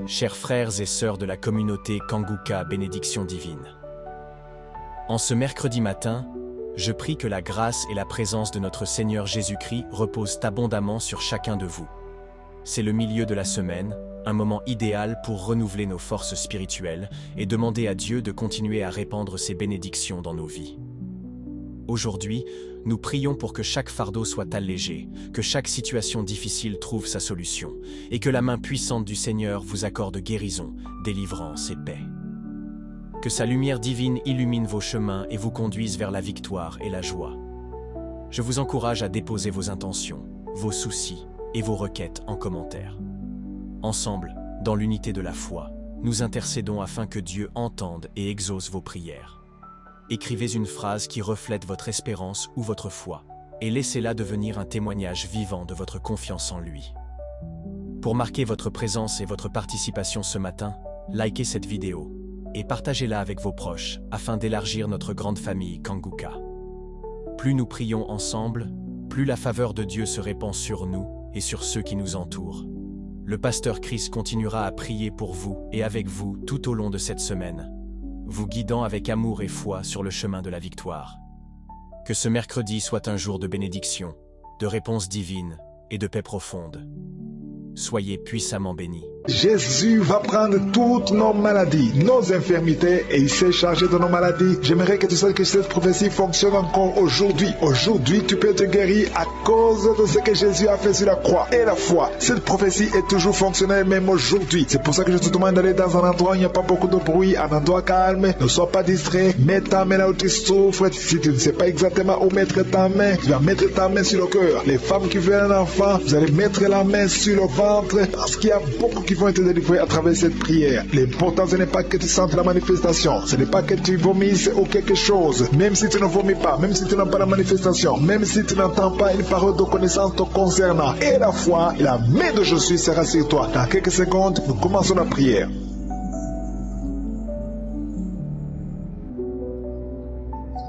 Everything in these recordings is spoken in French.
chers frères et sœurs de la communauté Kanguka Bénédiction Divine. En ce mercredi matin, je prie que la grâce et la présence de notre Seigneur Jésus-Christ reposent abondamment sur chacun de vous. C'est le milieu de la semaine, un moment idéal pour renouveler nos forces spirituelles et demander à Dieu de continuer à répandre ses bénédictions dans nos vies. Aujourd'hui, nous prions pour que chaque fardeau soit allégé, que chaque situation difficile trouve sa solution, et que la main puissante du Seigneur vous accorde guérison, délivrance et paix. Que sa lumière divine illumine vos chemins et vous conduise vers la victoire et la joie. Je vous encourage à déposer vos intentions, vos soucis et vos requêtes en commentaire. Ensemble, dans l'unité de la foi, nous intercédons afin que Dieu entende et exauce vos prières. Écrivez une phrase qui reflète votre espérance ou votre foi, et laissez-la devenir un témoignage vivant de votre confiance en lui. Pour marquer votre présence et votre participation ce matin, likez cette vidéo et partagez-la avec vos proches afin d'élargir notre grande famille Kanguka. Plus nous prions ensemble, plus la faveur de Dieu se répand sur nous et sur ceux qui nous entourent. Le pasteur Chris continuera à prier pour vous et avec vous tout au long de cette semaine, vous guidant avec amour et foi sur le chemin de la victoire. Que ce mercredi soit un jour de bénédiction, de réponse divine et de paix profonde. Soyez puissamment bénis. Jésus va prendre toutes nos maladies, nos infirmités, et il s'est chargé de nos maladies. J'aimerais que tu saches que cette prophétie fonctionne encore aujourd'hui. Aujourd'hui, tu peux te guérir à cause de ce que Jésus a fait sur la croix et la foi. Cette prophétie est toujours fonctionnelle même aujourd'hui. C'est pour ça que je te demande d'aller dans un endroit où il n'y a pas beaucoup de bruit, un endroit calme. Ne sois pas distrait. Mets ta main là où tu souffres. Si tu ne sais pas exactement où mettre ta main, tu vas mettre ta main sur le cœur. Les femmes qui veulent un enfant, vous allez mettre la main sur le ventre, parce qu'il y a beaucoup qui vont être délivrés à travers cette prière. L'important, ce n'est pas que tu sentes la manifestation, ce n'est pas que tu vomisses ou quelque chose. Même si tu ne vomis pas, même si tu n'as pas la manifestation, même si tu n'entends pas une parole de connaissance te concernant, et la foi, la main de Jésus sera sur toi. Dans quelques secondes, nous commençons la prière.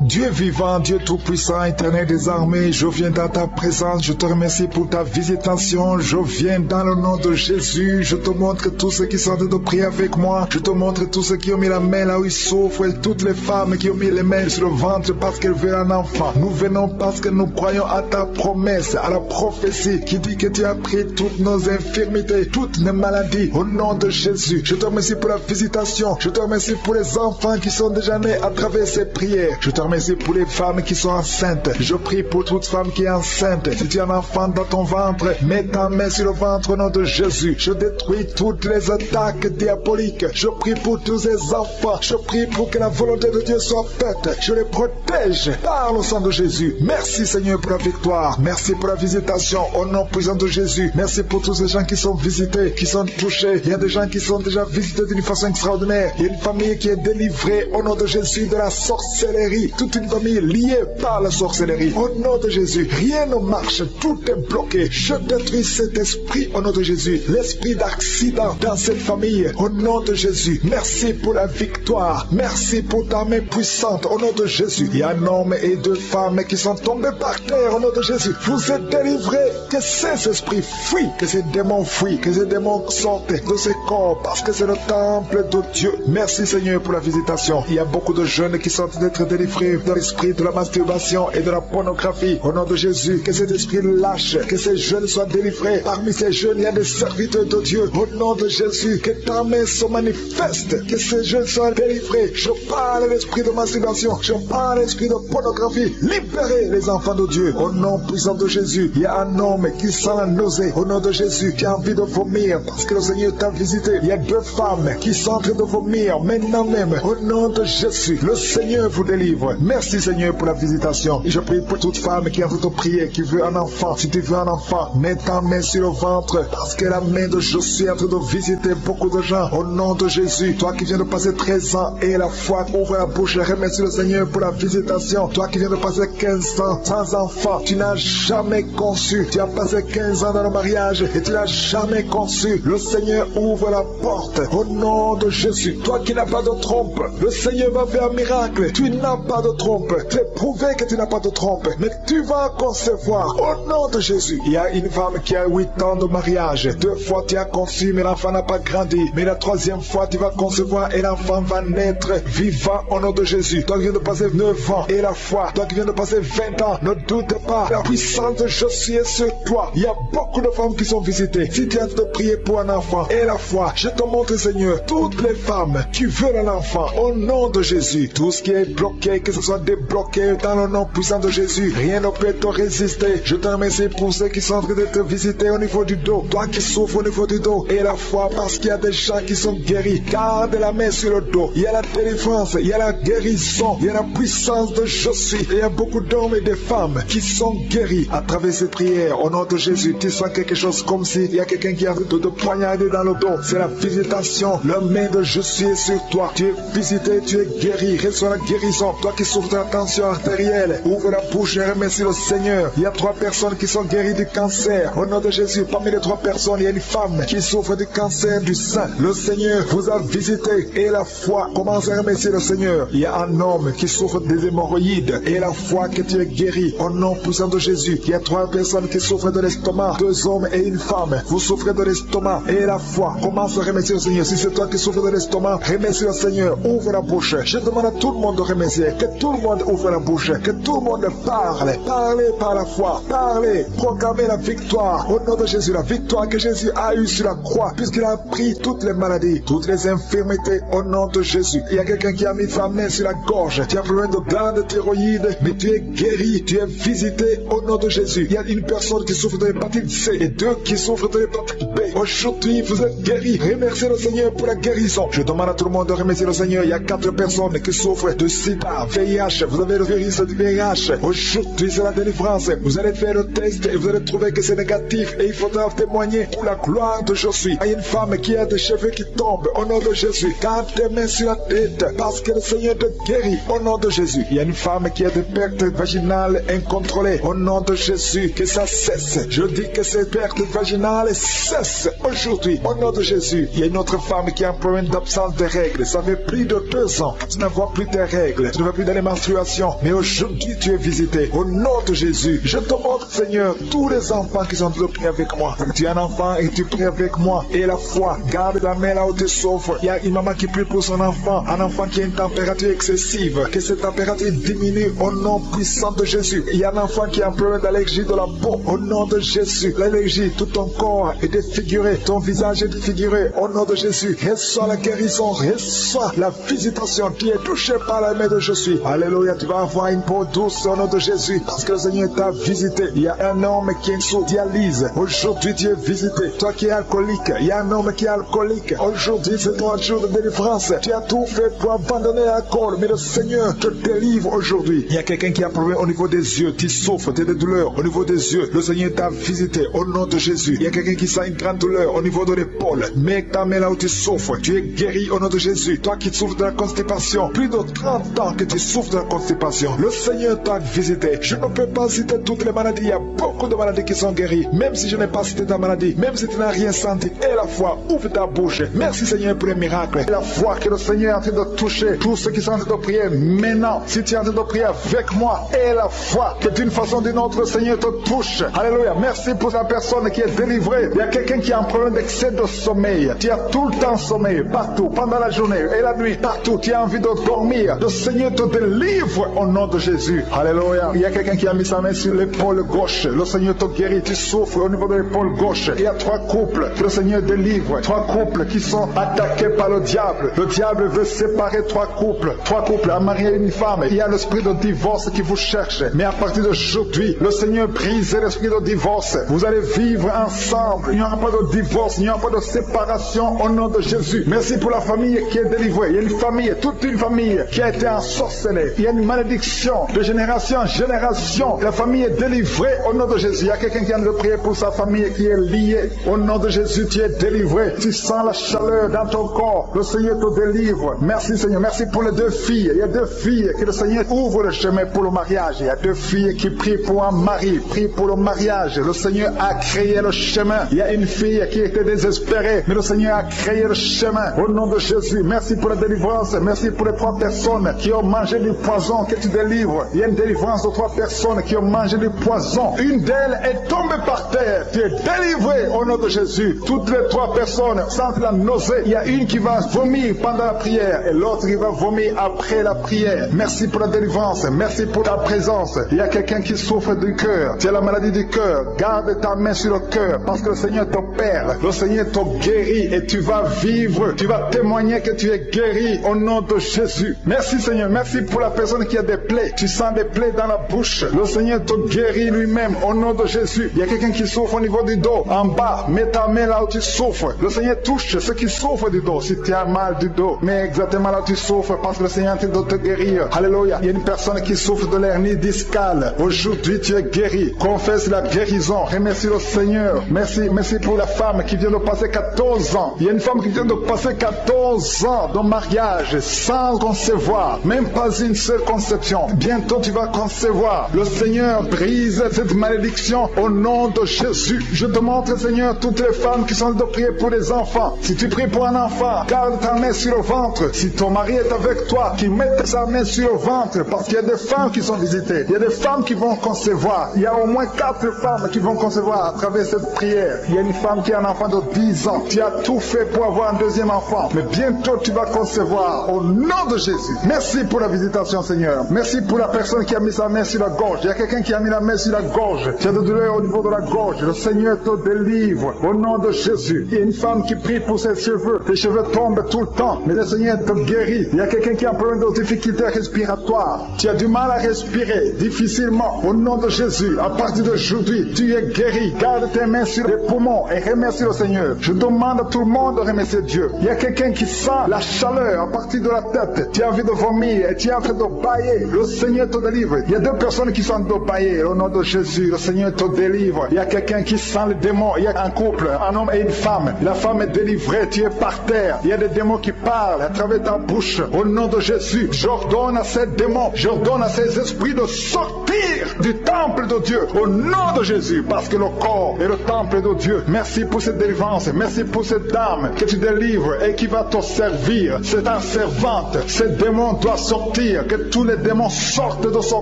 Dieu vivant, Dieu tout-puissant, éternel des armées, je viens dans ta présence, je te remercie pour ta visitation, je viens dans le nom de Jésus, je te montre tous ceux qui sont de prier avec moi, je te montre tous ceux qui ont mis la main là où ils souffrent, et toutes les femmes qui ont mis les mains sur le ventre parce qu'elles veulent un enfant. Nous venons parce que nous croyons à ta promesse, à la prophétie qui dit que tu as pris toutes nos infirmités, toutes nos maladies, au nom de Jésus. Je te remercie pour la visitation, je te remercie pour les enfants qui sont déjà nés à travers ces prières, je te remercie pour les femmes qui sont enceintes. Je prie pour toute femme qui est enceinte. Si tu as un enfant dans ton ventre, mets ta main sur le ventre au nom de Jésus. Je détruis toutes les attaques diaboliques. Je prie pour tous ces enfants. Je prie pour que la volonté de Dieu soit faite. Je les protège par le sang de Jésus. Merci Seigneur pour la victoire. Merci pour la visitation au nom puissant de Jésus. Merci pour tous ces gens qui sont visités, qui sont touchés. Il y a des gens qui sont déjà visités d'une façon extraordinaire. Il y a une famille qui est délivrée au nom de Jésus de la sorcellerie. Toute une famille liée par la sorcellerie. Au nom de Jésus, rien ne marche, tout est bloqué. Je détruis cet esprit au nom de Jésus. L'esprit d'accident dans cette famille, au nom de Jésus. Merci pour la victoire. Merci pour ta main puissante, au nom de Jésus. Il y a un homme et deux femmes qui sont tombés par terre, au nom de Jésus. Vous êtes délivrés. Que ces esprits fuient, que ces démons fuient, que ces démons sortent de ces corps, parce que c'est le temple de Dieu. Merci Seigneur pour la visitation. Il y a beaucoup de jeunes qui sont d'être délivrés de l'esprit de la masturbation et de la pornographie. Au nom de Jésus, que cet esprit lâche, que ces jeunes soient délivrés. Parmi ces jeunes, il y a des serviteurs de Dieu. Au nom de Jésus, que ta main se manifeste, que ces jeunes soient délivrés. Je parle de l'esprit de masturbation, je parle de l'esprit de pornographie. Libérez les enfants de Dieu. Au nom puissant de Jésus, il y a un homme qui sent la nausée. Au nom de Jésus, qui a envie de vomir parce que le Seigneur t'a visité. Il y a deux femmes qui sont en train de vomir maintenant même. Au nom de Jésus, le Seigneur vous délivre. Merci Seigneur pour la visitation. Et je prie pour toute femme qui a envie de prier, qui veut un enfant. Si tu veux un enfant, mets ta main sur le ventre, parce que la main de Jésus est en train de visiter beaucoup de gens. Au nom de Jésus, toi qui viens de passer 13 ans et la foi, ouvre la bouche et remercie le Seigneur pour la visitation. Toi qui viens de passer 15 ans sans enfant, tu n'as jamais conçu. Tu as passé 15 ans dans le mariage et tu n'as jamais conçu. Le Seigneur ouvre la porte. Au nom de Jésus, toi qui n'as pas de trompe, le Seigneur va faire un miracle. Tu n'as pas de de trompe. Tu es prouvé que tu n'as pas de trompe. Mais tu vas concevoir au nom de Jésus. Il y a une femme qui a 8 ans de mariage. 2 fois tu as conçu, mais l'enfant n'a pas grandi. Mais la 3e fois tu vas concevoir et l'enfant va naître vivant au nom de Jésus. Toi qui viens de passer 9 ans et la foi. Toi qui viens de passer 20 ans, ne doute pas. La puissance de Jésus est sur toi. Il y a beaucoup de femmes qui sont visitées. Si tu es en train de prier pour un enfant et la foi, je te montre, Seigneur, toutes les femmes qui veulent un enfant au nom de Jésus. Tout ce qui est bloqué, que ce soit débloqué dans le nom puissant de Jésus. Rien ne peut te résister. Je te remercie pour ceux qui sont en train de te visiter au niveau du dos. Toi qui souffres au niveau du dos et la foi, parce qu'il y a des gens qui sont guéris. Garde la main sur le dos. Il y a la délivrance, il y a la guérison, il y a la puissance de Jésus. Et il y a beaucoup d'hommes et de femmes qui sont guéris à travers ces prières au nom de Jésus. Tu sens quelque chose comme s'il y a quelqu'un qui a de te poignarder dans le dos. C'est la visitation. La main de Jésus est sur toi. Tu es visité, tu es guéri. Reçois la guérison. Toi qui souffres de la tension artérielle, ouvre la bouche et remercie le Seigneur. Il y a 3 personnes qui sont guéries du cancer. Au nom de Jésus, parmi les 3 personnes, il y a une femme qui souffre du cancer du sein. Le Seigneur vous a visité et la foi. Commence à remercier le Seigneur. Il y a un homme qui souffre des hémorroïdes et la foi que tu es guéri. Au nom puissant de Jésus. Il y a 3 personnes qui souffrent de l'estomac. 2 hommes et une femme. Vous souffrez de l'estomac et la foi. Commence à remercier le Seigneur. Si c'est toi qui souffres de l'estomac, remercie le Seigneur. Ouvre la bouche. Je demande à tout le monde de remercier. Que tout le monde ouvre la bouche. Que tout le monde parle. Parlez par la foi. Parlez. Proclamez la victoire. Au nom de Jésus. La victoire que Jésus a eue sur la croix. Puisqu'il a pris toutes les maladies, toutes les infirmités au nom de Jésus. Il y a quelqu'un qui a mis sa main sur la gorge. Tu as problème de glande thyroïde, mais tu es guéri. Tu es visité au nom de Jésus. Il y a une personne qui souffre de l'hépatite C et 2 qui souffrent de l'hépatite B. Aujourd'hui, vous êtes guéris. Remerciez le Seigneur pour la guérison. Je demande à tout le monde de remercier le Seigneur. Il y a 4 personnes qui souffrent de sida, VIH. Vous avez le virus du VIH. Aujourd'hui, c'est la délivrance. Vous allez faire le test et vous allez trouver que c'est négatif. Et il faudra témoigner pour la gloire de Jésus. Il y a une femme qui a des cheveux qui tombent au nom de Jésus. Garde tes mains sur la tête parce que le Seigneur te guérit au nom de Jésus. Il y a une femme qui a des pertes vaginales incontrôlées au nom de Jésus. Que ça cesse. Je dis que ces pertes vaginales cessent aujourd'hui au nom de Jésus. Il y a une autre femme qui a un problème d'absence de règles. Ça fait plus de 2 ans. Tu ne vois plus tes règles. Tu ne vas plus dans les menstruations. Mais aujourd'hui, tu es visité au nom de Jésus. Je te montre, Seigneur, tous les enfants qui sont priés avec moi. Tu es un enfant et tu pries avec moi. Et la foi, garde la main là où tu souffres. Il y a une maman qui prie pour son enfant. Un enfant qui a une température excessive. Que cette température diminue au nom puissant de Jésus. Il y a un enfant qui a un problème d'allergie de la peau. Au nom de Jésus. L'allergie, tout ton corps est défiguré. Ton visage est défiguré. Au nom de Jésus. Reçois la guérison. Reçois la visitation. Tu es touché par la main de Jésus. Alléluia. Tu vas avoir une peau douce au nom de Jésus. Parce que le Seigneur t'a visité. Il y a un homme qui est sous dialyse. Aujourd'hui, tu es visité. Toi qui es alcoolique. Il y a un homme qui est alcoolique. Aujourd'hui, c'est ton jour de délivrance. Tu as tout fait pour abandonner l'alcool. Mais le Seigneur te délivre aujourd'hui. Il y a quelqu'un qui a un problème au niveau des yeux. Tu souffres. Tu as des douleurs au niveau des yeux. Le Seigneur t'a visité au nom de Jésus. Il y a quelqu'un qui sent une grande douleur au niveau de l'épaule. Mets ta main là où tu souffres. Tu es guéri au nom de Jésus. Toi qui souffres de la constipation. Plus de 30 ans que tu souffres de la constipation. Le Seigneur t'a visité. Je ne peux pas citer toutes les maladies. Il y a beaucoup de maladies qui sont guéries. Même si je n'ai pas cité ta maladie. Même si tu n'as rien senti. Et la foi, ouvre ta bouche. Merci Seigneur pour les miracles. Et la foi que le Seigneur est en train de toucher tous ceux qui sont en train de prier maintenant. Si tu es en train de prier avec moi. Et la foi que d'une façon ou d'une autre le Seigneur te touche. Alléluia. Merci pour la personne qui est délivrée. Il y a quelqu'un qui a un problème d'excès de sommeil. Tu as tout le temps sommeil. Partout. Pendant la journée et la nuit. Partout. Tu as envie de dormir. Le Seigneur te délivre au nom de Jésus. Alléluia. Il y a quelqu'un qui a mis sa main sur l'épaule gauche. Le Seigneur te guérit. Tu souffres au niveau de l'épaule gauche. Il y a 3 couples que le Seigneur délivre. 3 couples qui sont attaqués par le diable. Le diable veut séparer 3 couples. 3 couples, un mari et une femme. Il y a l'esprit de divorce qui vous cherche. Mais à partir d'aujourd'hui, le Seigneur brise l'esprit de divorce. Vous allez vivre ensemble. Il n'y aura pas de divorce. Il n'y aura pas de séparation au nom de Jésus. Merci pour la famille qui est délivrée. Il y a une famille, toute une famille qui a été ensorcelée. Il y a une malédiction de génération en génération. La famille est délivrée au nom de Jésus. Il y a quelqu'un qui vient de prier pour sa famille qui est liée. Au nom de Jésus, tu es délivré. Tu sens la chaleur dans ton corps. Le Seigneur te délivre. Merci Seigneur. Merci pour les 2 filles. Il y a 2 filles que le Seigneur ouvre le chemin pour le mariage. Il y a 2 filles qui prient pour un mari, prient pour le mariage. Le Seigneur a créé le chemin. Il y a une fille qui était désespérée, mais le Seigneur a créé le chemin. Au nom de Jésus, merci pour la délivrance. Merci pour les 3 personnes qui ont mangé mangé du poison, que tu délivres. Il y a une délivrance de 3 personnes qui ont mangé du poison. Une d'elles est tombée par terre. Tu es délivré au nom de Jésus. Toutes les 3 personnes sentent la nausée. Il y a une qui va vomir pendant la prière et l'autre qui va vomir après la prière. Merci pour la délivrance. Merci pour ta présence. Il y a quelqu'un qui souffre du cœur. Tu as la maladie du cœur. Garde ta main sur le cœur parce que le Seigneur t'opère. Le Seigneur te guérit et tu vas vivre. Tu vas témoigner que tu es guéri au nom de Jésus. Merci Seigneur. Merci pour la personne qui a des plaies. Tu sens des plaies dans la bouche. Le Seigneur te guérit lui-même au nom de Jésus. Il y a quelqu'un qui souffre au niveau du dos. En bas, mets ta main là où tu souffres. Le Seigneur touche ceux qui souffrent du dos. Si tu as mal du dos, mais exactement là où tu souffres parce que le Seigneur est en train de te guérir. Alléluia. Il y a une personne qui souffre de l'hernie discale. Aujourd'hui, tu es guéri. Confesse la guérison. Remercie le Seigneur. Merci pour la femme qui vient de passer 14 ans. Il y a une femme qui vient de passer 14 ans de mariage sans concevoir. Même pas une seule conception. Bientôt, tu vas concevoir. Le Seigneur brise cette malédiction au nom de Jésus. Je te montre, Seigneur, toutes les femmes qui sont de prier pour les enfants. Si tu pries pour un enfant, garde ta main sur le ventre. Si ton mari est avec toi, qu'il mette sa main sur le ventre, parce qu'il y a des femmes qui sont visitées. Il y a des femmes qui vont concevoir. Il y a au moins 4 femmes qui vont concevoir à travers cette prière. Il y a une femme qui a un enfant de 10 ans. Tu as tout fait pour avoir un deuxième enfant. Mais bientôt, tu vas concevoir au nom de Jésus. Merci pour la visitation, Seigneur. Merci pour la personne qui a mis sa main sur la gorge. Il y a quelqu'un qui a mis la main sur la gorge. Tu as de douleur au niveau de la gorge. Le Seigneur te délivre au nom de Jésus. Il y a une femme qui prie pour ses cheveux. Les cheveux tombent tout le temps, mais le Seigneur te guérit. Il y a quelqu'un qui a un problème de difficulté respiratoire. Tu as du mal à respirer difficilement. Au nom de Jésus, à partir d'aujourd'hui, tu es guéri. Garde tes mains sur les poumons et remercie le Seigneur. Je demande à tout le monde de remercier Dieu. Il y a quelqu'un qui sent la chaleur à partir de la tête. Tu as envie de vomir et tu es en train de bailler. Le Seigneur te délivre. Il y a 2 personnes qui sont en train de bailler. Au nom de Jésus, le Seigneur te délivre. Il y a quelqu'un qui sent le démon. Il y a un couple, un homme et une femme. La femme est délivrée. Tu es par terre. Il y a des démons qui parlent à travers ta bouche. Au nom de Jésus, j'ordonne à ces démons, j'ordonne à ces esprits de sortir du temple de Dieu. Au nom de Jésus, parce que le corps est le temple de Dieu. Merci pour cette délivrance. Merci pour cette dame que tu délivres et qui va te servir. C'est ta servante. Ce démon doit sortir. Que tous les démons sortent de son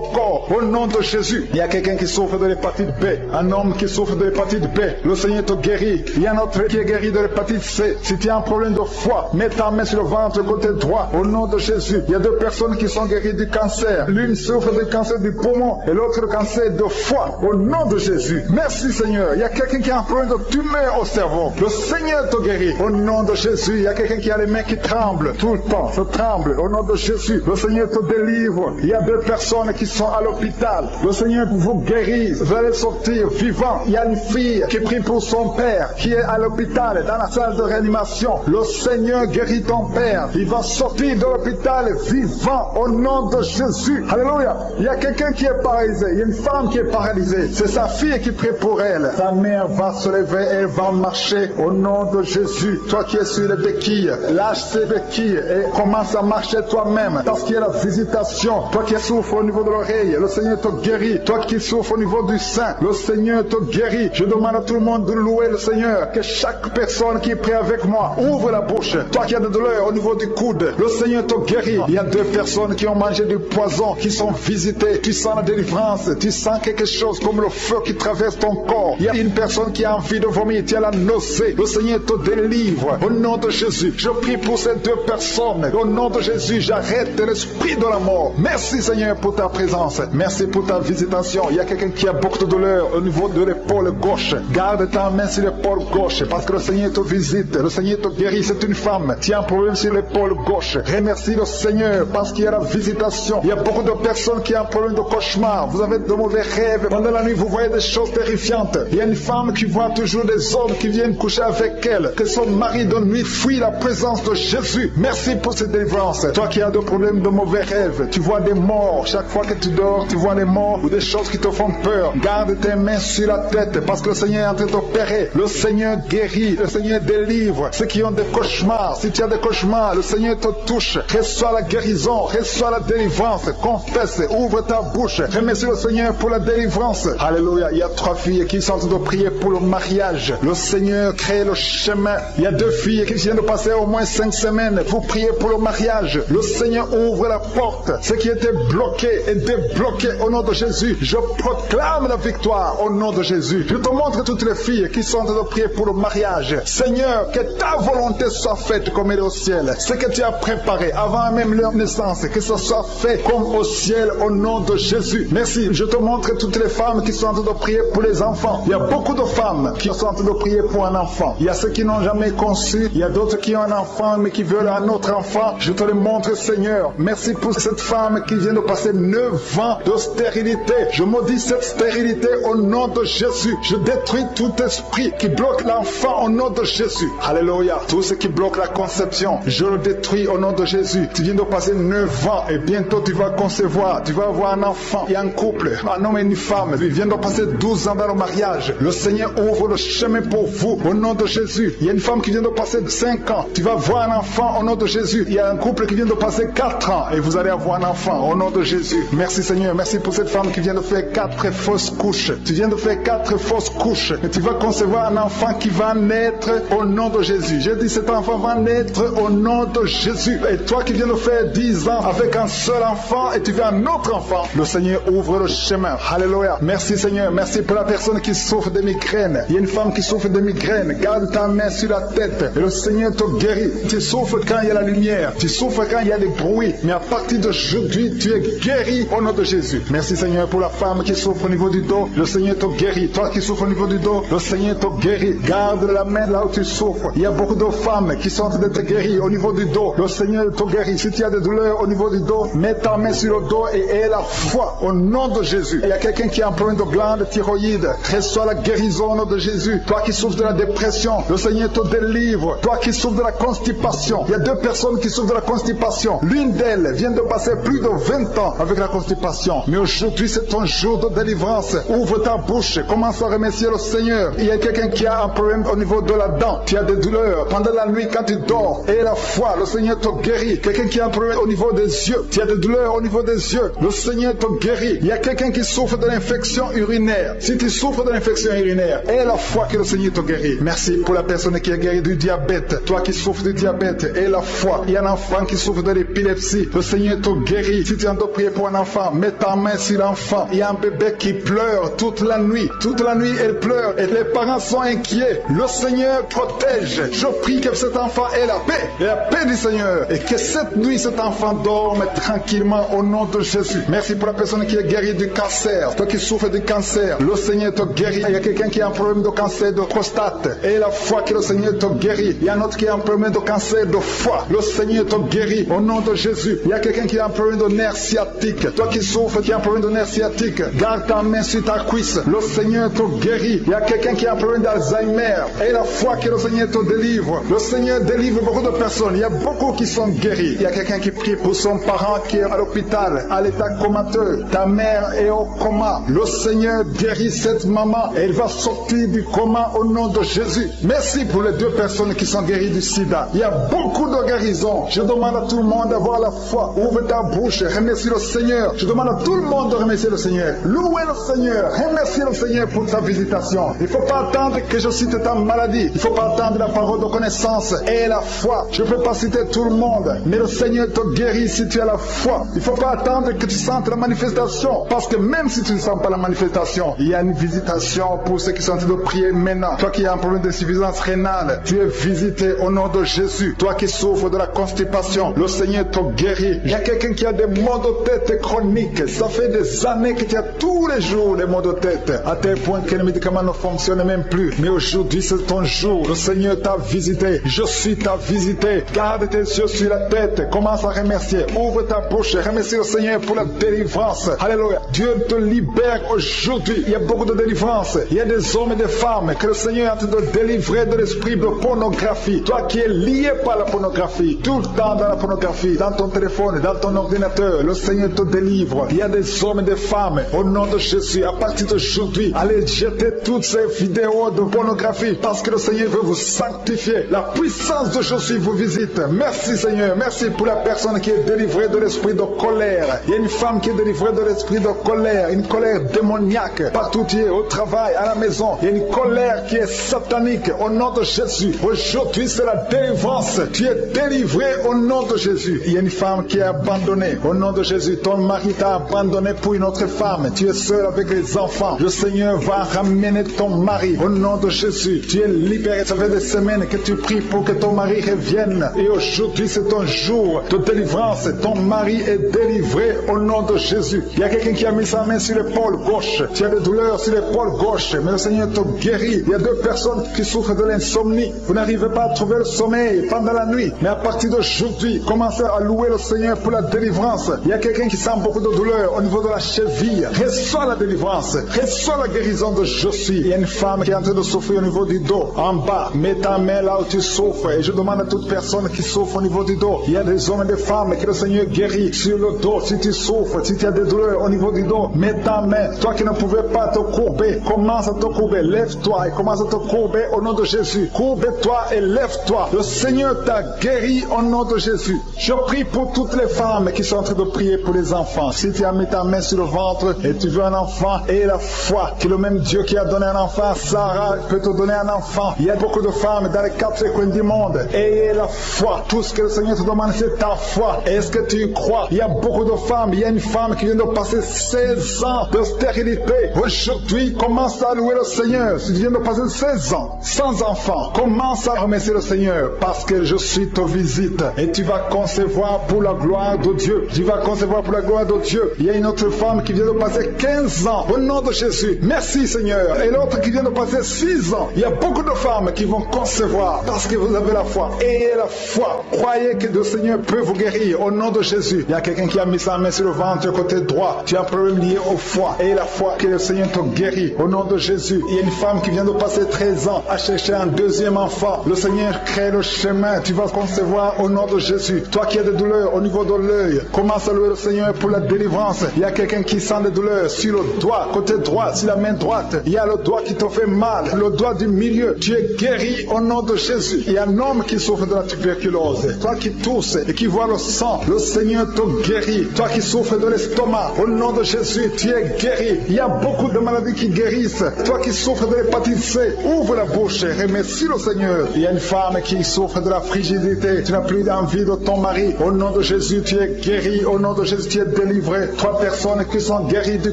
corps. Au nom de Jésus. Il y a quelqu'un qui souffre de l'hépatite B. Un homme qui souffre de l'hépatite B. Le Seigneur te guérit. Il y a un autre qui est guéri de l'hépatite C. Si tu as un problème de foie, mets ta main sur le ventre côté droit. Au nom de Jésus. Il y a 2 personnes qui sont guéries du cancer. L'une souffre du cancer du poumon et l'autre le cancer de foie. Au nom de Jésus. Merci Seigneur. Il y a quelqu'un qui a un problème de tumeur au cerveau. Le Seigneur te guérit. Au nom de Jésus. Il y a quelqu'un qui a les mains qui tremblent tout le temps. Ça tremble. Au nom de Jésus. Le Seigneur te délivre. Il y a 2 personnes qui sont à l'hôpital. Le Seigneur vous guérit. Vous allez sortir vivant. Il y a une fille qui prie pour son père qui est à l'hôpital, dans la salle de réanimation. Le Seigneur guérit ton père. Il va sortir de l'hôpital vivant au nom de Jésus. Alléluia. Il y a quelqu'un qui est paralysé. Il y a une femme qui est paralysée. C'est sa fille qui prie pour elle. Sa mère va se lever et elle va marcher au nom de Jésus. Toi qui es sur les béquilles, lâche ces béquilles et commence à marcher toi-même. Parce qu'il y a la visitation. Toi qui souffres au niveau de l'oreille, le Seigneur te guérit. Toi qui souffres au niveau du sein, le Seigneur te guérit. Je demande à tout le monde de louer le Seigneur. Que chaque personne qui prie avec moi ouvre la bouche. Toi qui as de douleur au niveau du coude, le Seigneur te guérit. Il y a 2 personnes qui ont mangé du poison, qui sont visitées. Tu sens la délivrance. Tu sens quelque chose comme le feu qui traverse ton corps. Il y a une personne qui a envie de vomir. Tu as la nausée. Le Seigneur te délivre. Au nom de Jésus, je prie pour ces 2 personnes. Au nom de Jésus, j'arrête l'esprit de la mort. Merci Seigneur pour ta présence. Merci pour ta visitation. Il y a quelqu'un qui a beaucoup de douleur au niveau de l'épaule gauche. Garde ta main sur l'épaule gauche parce que le Seigneur te visite. Le Seigneur te guérit. C'est une femme. Tu as un problème sur l'épaule gauche. Remercie le Seigneur parce qu'il y a la visitation. Il y a beaucoup de personnes qui ont un problème de cauchemar. Vous avez de mauvais rêves. Pendant la nuit, vous voyez des choses terrifiantes. Il y a une femme qui voit toujours des hommes qui viennent coucher avec elle. Que son mari de nuit fuit la présence de Jésus. Merci pour cette délivrance. Toi qui as des problèmes de mauvais rêves, tu vois des morts. Chaque fois que tu dors, tu vois des morts ou des choses qui te font peur. Garde tes mains sur la tête parce que le Seigneur est en train d'opérer. Le Seigneur guérit. Le Seigneur délivre. Ceux qui ont des cauchemars, si tu as des cauchemars, le Seigneur te touche. Reçois la guérison. Reçois la délivrance. Confesse. Ouvre ta bouche. Remercie le Seigneur, pour la délivrance. Alléluia. Il y a 3 filles qui sont en train de prier pour le mariage. Le Seigneur crée le chemin. Il y a 2 filles qui viennent de passer au moins 5 semaines. Vous priez pour le mariage. Le Seigneur ouvre la porte. Ce qui était bloqué est débloqué au nom de Jésus. Je proclame la victoire au nom de Jésus. Je te montre toutes les filles qui sont en train de prier pour le mariage. Seigneur, que ta volonté soit faite comme elle est au ciel. Ce que tu as préparé avant même leur naissance, que ce soit fait comme au ciel au nom de Jésus. Merci. Je te montre toutes les femmes qui sont en train de prier pour les enfants. Il y a beaucoup de femmes qui sont en train de prier pour un enfant. Il y a ceux qui n'ont jamais conçu. Il y a d'autres qui ont un enfant mais qui veulent un autre enfant. Je te le montre, Seigneur. Merci pour cette femme qui vient de passer 9 ans de stérilité. Je maudis cette stérilité au nom de Jésus. Je détruis tout esprit qui bloque l'enfant au nom de Jésus. Alléluia. Tout ce qui bloque la conception, je le détruis au nom de Jésus. Tu viens de passer 9 ans et bientôt tu vas concevoir. Tu vas avoir un enfant. Il y a un couple, un homme et une femme. Ils viennent de passer 12 ans dans le mariage. Le Seigneur ouvre le chemin pour vous au nom de Jésus. Il y a une femme qui vient de passer 5 ans. Tu vas avoir un enfant au nom de Jésus. Il y a un couple qui vient de passer 4 ans et vous allez avoir un enfant au nom de Jésus. Merci Seigneur. Merci pour cette femme qui vient de faire 4 fausses couches. Tu viens de faire 4 fausses couches et tu vas concevoir un enfant qui va naître au nom de Jésus. J'ai dit cet enfant va naître au nom de Jésus. Et toi qui viens de faire 10 ans avec un seul enfant et tu veux un autre enfant, le Seigneur ouvre le chemin. Alléluia. Merci Seigneur. Merci pour la personne qui souffre de migraine. Il y a une femme qui souffre de migraine. Garde ta main sur la tête et le Seigneur te guérit. Tu souffres quand il y a la lumière. Tu souffres quand il y a des bruits. Mais à partir d'aujourd'hui, tu es guéri au nom de Jésus. Merci Seigneur pour la femme qui souffre au niveau du dos. Le Seigneur te guérit. Toi qui souffres au niveau du dos, le Seigneur te guérit. Garde la main là où tu souffres. Il y a beaucoup de femmes qui sont en train d'être guéries au niveau du dos. Le Seigneur te guérit. Si tu as des douleurs au niveau du dos, mets ta main sur le dos et aie la foi au nom de Jésus. Il y a quelqu'un qui a un problème de glande thyroïde. Reçois la guérison au nom de Jésus. Toi qui souffres de la dépression, le Seigneur te délivre. Toi qui souffres de la constipation, il y a 2 personnes qui souffrent de la constipation. L'une d'elles vient de passer plus de 20 ans avec la constipation. Mais aujourd'hui, c'est ton jour de délivrance. Ouvre ta bouche. Commence à remercier le Seigneur. Il y a quelqu'un qui a un problème au niveau de la dent. Tu as des douleurs pendant la nuit quand tu dors. Et la foi, le Seigneur te guérit. Quelqu'un qui a un problème au niveau des yeux. Tu as des douleurs au niveau des yeux. Le Seigneur te guérit. Il y a quelqu'un qui souffre de l'infection urinaire. Si tu souffres de l'infection urinaire, aie la foi que le Seigneur te guérit. Merci pour la personne qui est guérie du diabète. Toi qui souffres du diabète, aie la foi. Il y a un enfant qui souffre de l'épilepsie. Le Seigneur te guérit. Si tu es en train de prier pour un enfant, mets ta main sur l'enfant. Il y a un bébé qui pleure toute la nuit. Toute la nuit, elle pleure et les parents sont inquiets. Le Seigneur protège. Je prie que cet enfant ait la paix. Et la paix du Seigneur. Et que cette nuit, cet enfant dorme tranquillement au nom de Jésus. Merci pour la personne qui est guérie du cancer. Toi qui souffres du cancer, le Seigneur te guérit. Il y a quelqu'un qui a un problème de cancer de prostate. Et la foi que le Seigneur te guérit. Il y a un autre qui a un problème de cancer de foie. Le Seigneur te guérit au nom de Jésus. Il y a quelqu'un qui a un problème de nerf sciatique. Toi qui souffres, qui a un problème de nerf sciatique, garde ta main sur ta cuisse. Le Seigneur te guérit. Il y a quelqu'un qui a un problème d'Alzheimer. Et la foi que le Seigneur te délivre. Le Seigneur délivre beaucoup de personnes. Il y a beaucoup qui sont guéris. Il y a quelqu'un qui prie pour son parent qui est à l'hôpital, à l'état comateux. Ta mère est au coma. Le Seigneur guérit cette maman. Elle va sortir du coma au nom de Jésus. Merci pour les 2 personnes qui sont guéries du sida. Il y a beaucoup de guérisons. Je demande à tout le monde d'avoir la foi. Ouvre ta bouche. Remercie le Seigneur. Je demande à tout le monde de remercier le Seigneur. Louez le Seigneur. Remercie le Seigneur pour ta visitation. Il ne faut pas attendre que je cite ta maladie. Il ne faut pas attendre la parole de connaissance et la foi. Je ne peux pas citer tout le monde, mais le Seigneur te guérit si tu as la foi. Il ne faut pas attendre que tu sentes la manifestation, parce que même si tu ne sens pas la manifestation, il y a une visitation pour ceux qui sont en train de prier maintenant. Toi qui as un problème d'insuffisance rénale, tu es visité au nom de Jésus. Toi qui souffres de la constipation, le Seigneur te guérit. Il y a quelqu'un qui a des maux de tête chroniques. Ça fait des années que tu as tous les jours des maux de tête, à tel point que les médicaments ne fonctionnent même plus. Mais aujourd'hui, c'est ton jour. Le Seigneur t'a visité. Je suis ta visité. Garde tes yeux sur la tête. Commence à remercier. Ouvre ta bouche. Remercie le Seigneur pour la délivrance. Alléluia. Dieu te libère aujourd'hui. Il y a beaucoup de délivrance. Il y a des hommes et des femmes que le Seigneur est en train de délivrer de l'esprit de pornographie. Toi qui es lié par la pornographie, tout le temps dans la pornographie, dans ton téléphone, dans ton ordinateur, le Seigneur te délivre. Il y a des hommes et des femmes, au nom de Jésus, à partir d'aujourd'hui, allez jeter toutes ces vidéos de pornographie, parce que le Seigneur veut vous sanctifier. La puissance de Jésus vous visite. Merci Seigneur. Merci pour la personne qui est délivrée de l'esprit de colère. Il y a une femme qui est délivrée de l'esprit de de colère, une colère démoniaque. Partout tu es, au travail, à la maison, il y a une colère qui est satanique. Au nom de Jésus, aujourd'hui c'est la délivrance. Tu es délivré au nom de Jésus. Il y a une femme qui est abandonnée. Au nom de Jésus, ton mari t'a abandonné pour une autre femme. Tu es seul avec les enfants. Le Seigneur va ramener ton mari. Au nom de Jésus, tu es libéré. Ça fait des semaines que tu pries pour que ton mari revienne. Et aujourd'hui c'est ton jour de délivrance. Ton mari est délivré au nom de Jésus. Il y a quelqu'un qui a mis sa main sur l'épaule gauche. Tu as des douleurs sur l'épaule gauche, mais le Seigneur te guérit. Il y a 2 personnes qui souffrent de l'insomnie. Vous n'arrivez pas à trouver le sommeil pendant la nuit. Mais à partir d'aujourd'hui, commencez à louer le Seigneur pour la délivrance. Il y a quelqu'un qui sent beaucoup de douleur au niveau de la cheville. Reçois la délivrance. Reçois la guérison de je suis. Il y a une femme qui est en train de souffrir au niveau du dos. En bas, mets ta main là où tu souffres. Et je demande à toute personne qui souffre au niveau du dos. Il y a des hommes et des femmes que le Seigneur guérit sur le dos. Si tu souffres, si tu as des douleurs au niveau du dos, mets ta main. Toi qui ne pouvais pas te courber, commence à te courber. Lève-toi et commence à te courber au nom de Jésus. Courbe-toi et lève-toi. Le Seigneur t'a guéri au nom de Jésus. Je prie pour toutes les femmes qui sont en train de prier pour les enfants. Si tu as mis ta main sur le ventre et tu veux un enfant, aie la foi que le même Dieu qui a donné un enfant à Sarah peut te donner un enfant. Il y a beaucoup de femmes dans les 4 coins du monde. Ayez la foi. Tout ce que le Seigneur te demande, c'est ta foi. Est-ce que tu y crois? Il y a beaucoup de femmes. Il y a une femme qui vient de passer 16 ans de stérilité. Aujourd'hui, commence à louer le Seigneur. Si tu viens de passer 16 ans sans enfant, commence à remercier le Seigneur parce que je suis te visite et tu vas concevoir pour la gloire de Dieu. Tu vas concevoir pour la gloire de Dieu. Il y a une autre femme qui vient de passer 15 ans au nom de Jésus. Merci Seigneur. Et l'autre qui vient de passer 6 ans. Il y a beaucoup de femmes qui vont concevoir parce que vous avez la foi. Ayez la foi. Croyez que le Seigneur peut vous guérir au nom de Jésus. Il y a quelqu'un qui a mis sa main sur le ventre côté droit. Tu as un problème lié au foie. Ayez la foi que le Seigneur te guérit au nom de Jésus. Il y a une femme qui vient de passer 13 ans à chercher un deuxième enfant. Le Seigneur crée le chemin. Tu vas concevoir au nom de Jésus. Toi qui as des douleurs au niveau de l'œil, commence à louer le Seigneur pour la délivrance. Il y a quelqu'un qui sent des douleurs sur le doigt, côté droit, sur la main droite. Il y a le doigt qui te fait mal, le doigt du milieu. Tu es guéri au nom de Jésus. Il y a un homme qui souffre de la tuberculose. Toi qui tousses et qui vois le sang, le Seigneur te guérit. Toi qui souffres de l'estomac, au nom de Jésus, tu es guéri. Il y a beaucoup de maladies qui guérissent. Toi qui souffres de l'hépatite C, ouvre la bouche et remercie le Seigneur. Il y a une femme qui souffre de la frigidité. Tu n'as plus d'envie de ton mari. Au nom de Jésus, tu es guéri. Au nom de Jésus, tu es délivré. 3 personnes qui sont guéries du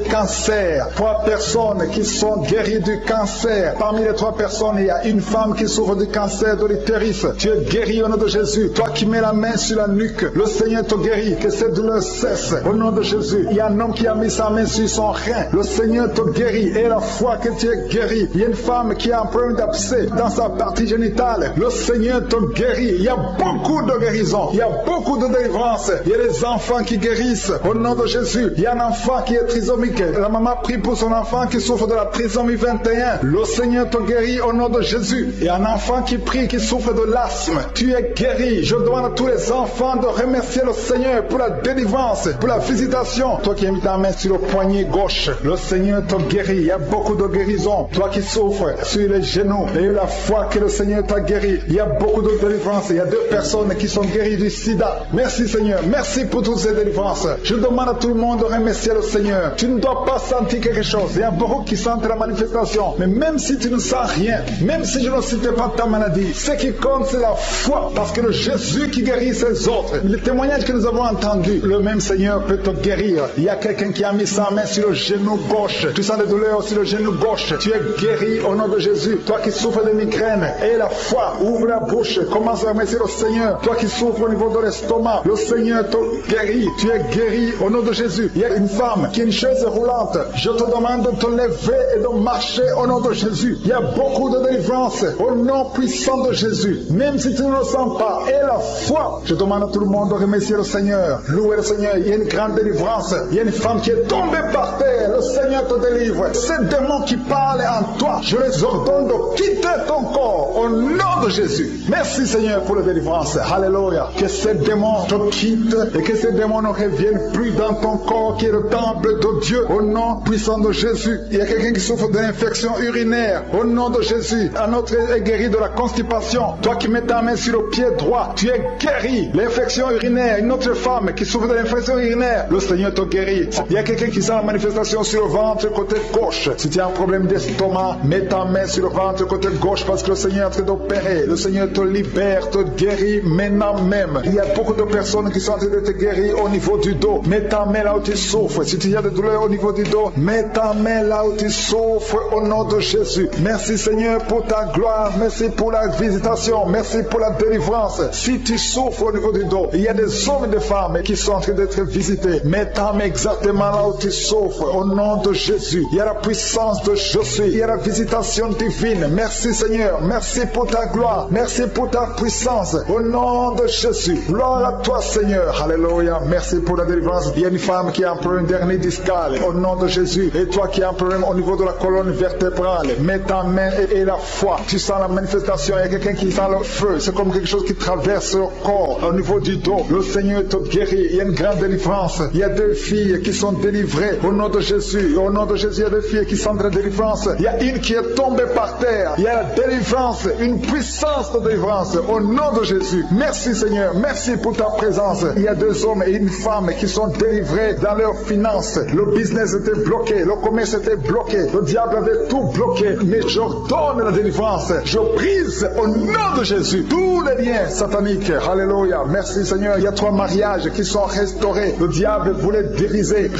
cancer. 3 personnes qui sont guéries du cancer. Parmi les 3 personnes, il y a une femme qui souffre du cancer de l'utérus. Tu es guéri au nom de Jésus. Toi qui mets la main sur la nuque, le Seigneur te guérit. Que cette douleur cesse. Au nom de Jésus. Il y a un homme qui a mis sa main sur son rein. Le Seigneur te guérit. Et la foi que tu es guéri. Il y a une femme qui a un problème d'abcès dans sa partie génitale. Le Seigneur te guérit. Il y a beaucoup de guérison. Il y a beaucoup de délivrance. Il y a des enfants qui guérissent. Au nom de Jésus. Il y a un enfant qui est trisomique. La maman prie pour son enfant qui souffre de la trisomie 21. Le Seigneur te guérit au nom de Jésus. Il y a un enfant qui prie, qui souffre de l'asthme. Tu es guéri. Je demande à tous les enfants de remercier le Seigneur pour la délivrance, pour la visitation. Toi qui as mis ta main sur le poignet gauche, le Seigneur te guérit. Il y a beaucoup de guérison. Toi qui souffres sur les genoux, et la foi que le Seigneur t'a guéri. Il y a beaucoup de délivrance. Il y a 2 personnes qui sont guéries du sida. Merci Seigneur. Merci pour toutes ces délivrances. Je demande à tout le monde de remercier le Seigneur. Tu ne dois pas sentir quelque chose. Il y a beaucoup qui sentent la manifestation. Mais même si tu ne sens rien, même si je ne cite pas ta maladie, ce qui compte c'est la foi. Parce que le Jésus qui guérit ses autres, le témoignage que nous avons entendu, le même Seigneur peut te guérir. Il y a quelqu'un qui a mis sa main sur le genou gauche. Tu sens des douleurs sur le genou gauche. Tu es guéri au nom de Jésus. Toi qui souffres de migraine, aie la foi. Ouvre la bouche. Commence à remercier le Seigneur. Toi qui souffres au niveau de l'estomac, le Seigneur te guérit. Tu es guéri au nom de Jésus. Il y a une femme qui a une chaise roulante. Je te demande de te lever et de marcher au nom de Jésus. Il y a beaucoup de délivrance au nom puissant de Jésus. Même si tu ne le sens pas, aie la foi. Je demande à tout le monde de remercier le Seigneur. Louer le Seigneur. Il y a une grande délivrance. Il y a une femme qui est tombée par terre. Le Seigneur te délivre. Ces démons qui parlent en toi, je les ordonne de quitter ton corps au nom de Jésus. Merci Seigneur pour la délivrance. Alléluia. Que ces démons te quittent et que ces démons ne reviennent plus dans ton corps qui est le temple de Dieu. Au nom puissant de Jésus. Il y a quelqu'un qui souffre d'une infection urinaire. Au nom de Jésus. Un autre est guéri de la constipation. Toi qui mets ta main sur le pied droit, tu es guéri. L'infection urinaire. Une autre femme qui souffre de l'infection urinaire, le Seigneur te guérit. Il y a quelqu'un qui sent la manifestation sur le ventre côté gauche. Si tu as un problème d'estomac, mets ta main sur le ventre côté gauche parce que le Seigneur est en train d'opérer. Le Seigneur te libère, te guérit maintenant même. Il y a beaucoup de personnes qui sont en train de te guérir au niveau du dos. Mets ta main là où tu souffres. Si tu as des douleurs au niveau du dos, mets ta main là où tu souffres au nom de Jésus. Merci Seigneur pour ta gloire. Merci pour la visitation. Merci pour la délivrance. Si tu souffres au niveau du dos, il y a des hommes et des femmes qui sont en train d'être visités. Mets ta main exactement là où tu souffres au nom de Jésus. Il y a la puissance de Jésus. Il y a la visitation divine. Merci Seigneur. Merci pour ta gloire. Merci pour ta puissance. Au nom de Jésus. Gloire à toi Seigneur. Alléluia. Merci pour la délivrance. Il y a une femme qui a un problème d'hernie discale. Au nom de Jésus. Et toi qui as un problème au niveau de la colonne vertébrale. Mets ta main et la foi. Tu sens la manifestation. Il y a quelqu'un qui sent le feu. C'est comme quelque chose qui traverse le corps au niveau du dos. Le Seigneur te guérit. Il y a une grande délivrance. Il y a deux filles qui sont délivrées au nom de Jésus. Au nom de Jésus, il y a deux filles qui sont de la délivrance. Il y a une qui est tombée par terre. Il y a la délivrance, une puissance de délivrance au nom de Jésus. Merci Seigneur. Merci pour ta présence. Il y a deux hommes et une femme qui sont délivrés dans leurs finances. Le business était bloqué. Le commerce était bloqué. Le diable avait tout bloqué. Mais j'ordonne la délivrance. Je brise au nom de Jésus tous les liens sataniques. Alléluia. Merci Seigneur. Il y a 3 mariages qui sont restaurés. Le diable voulait briser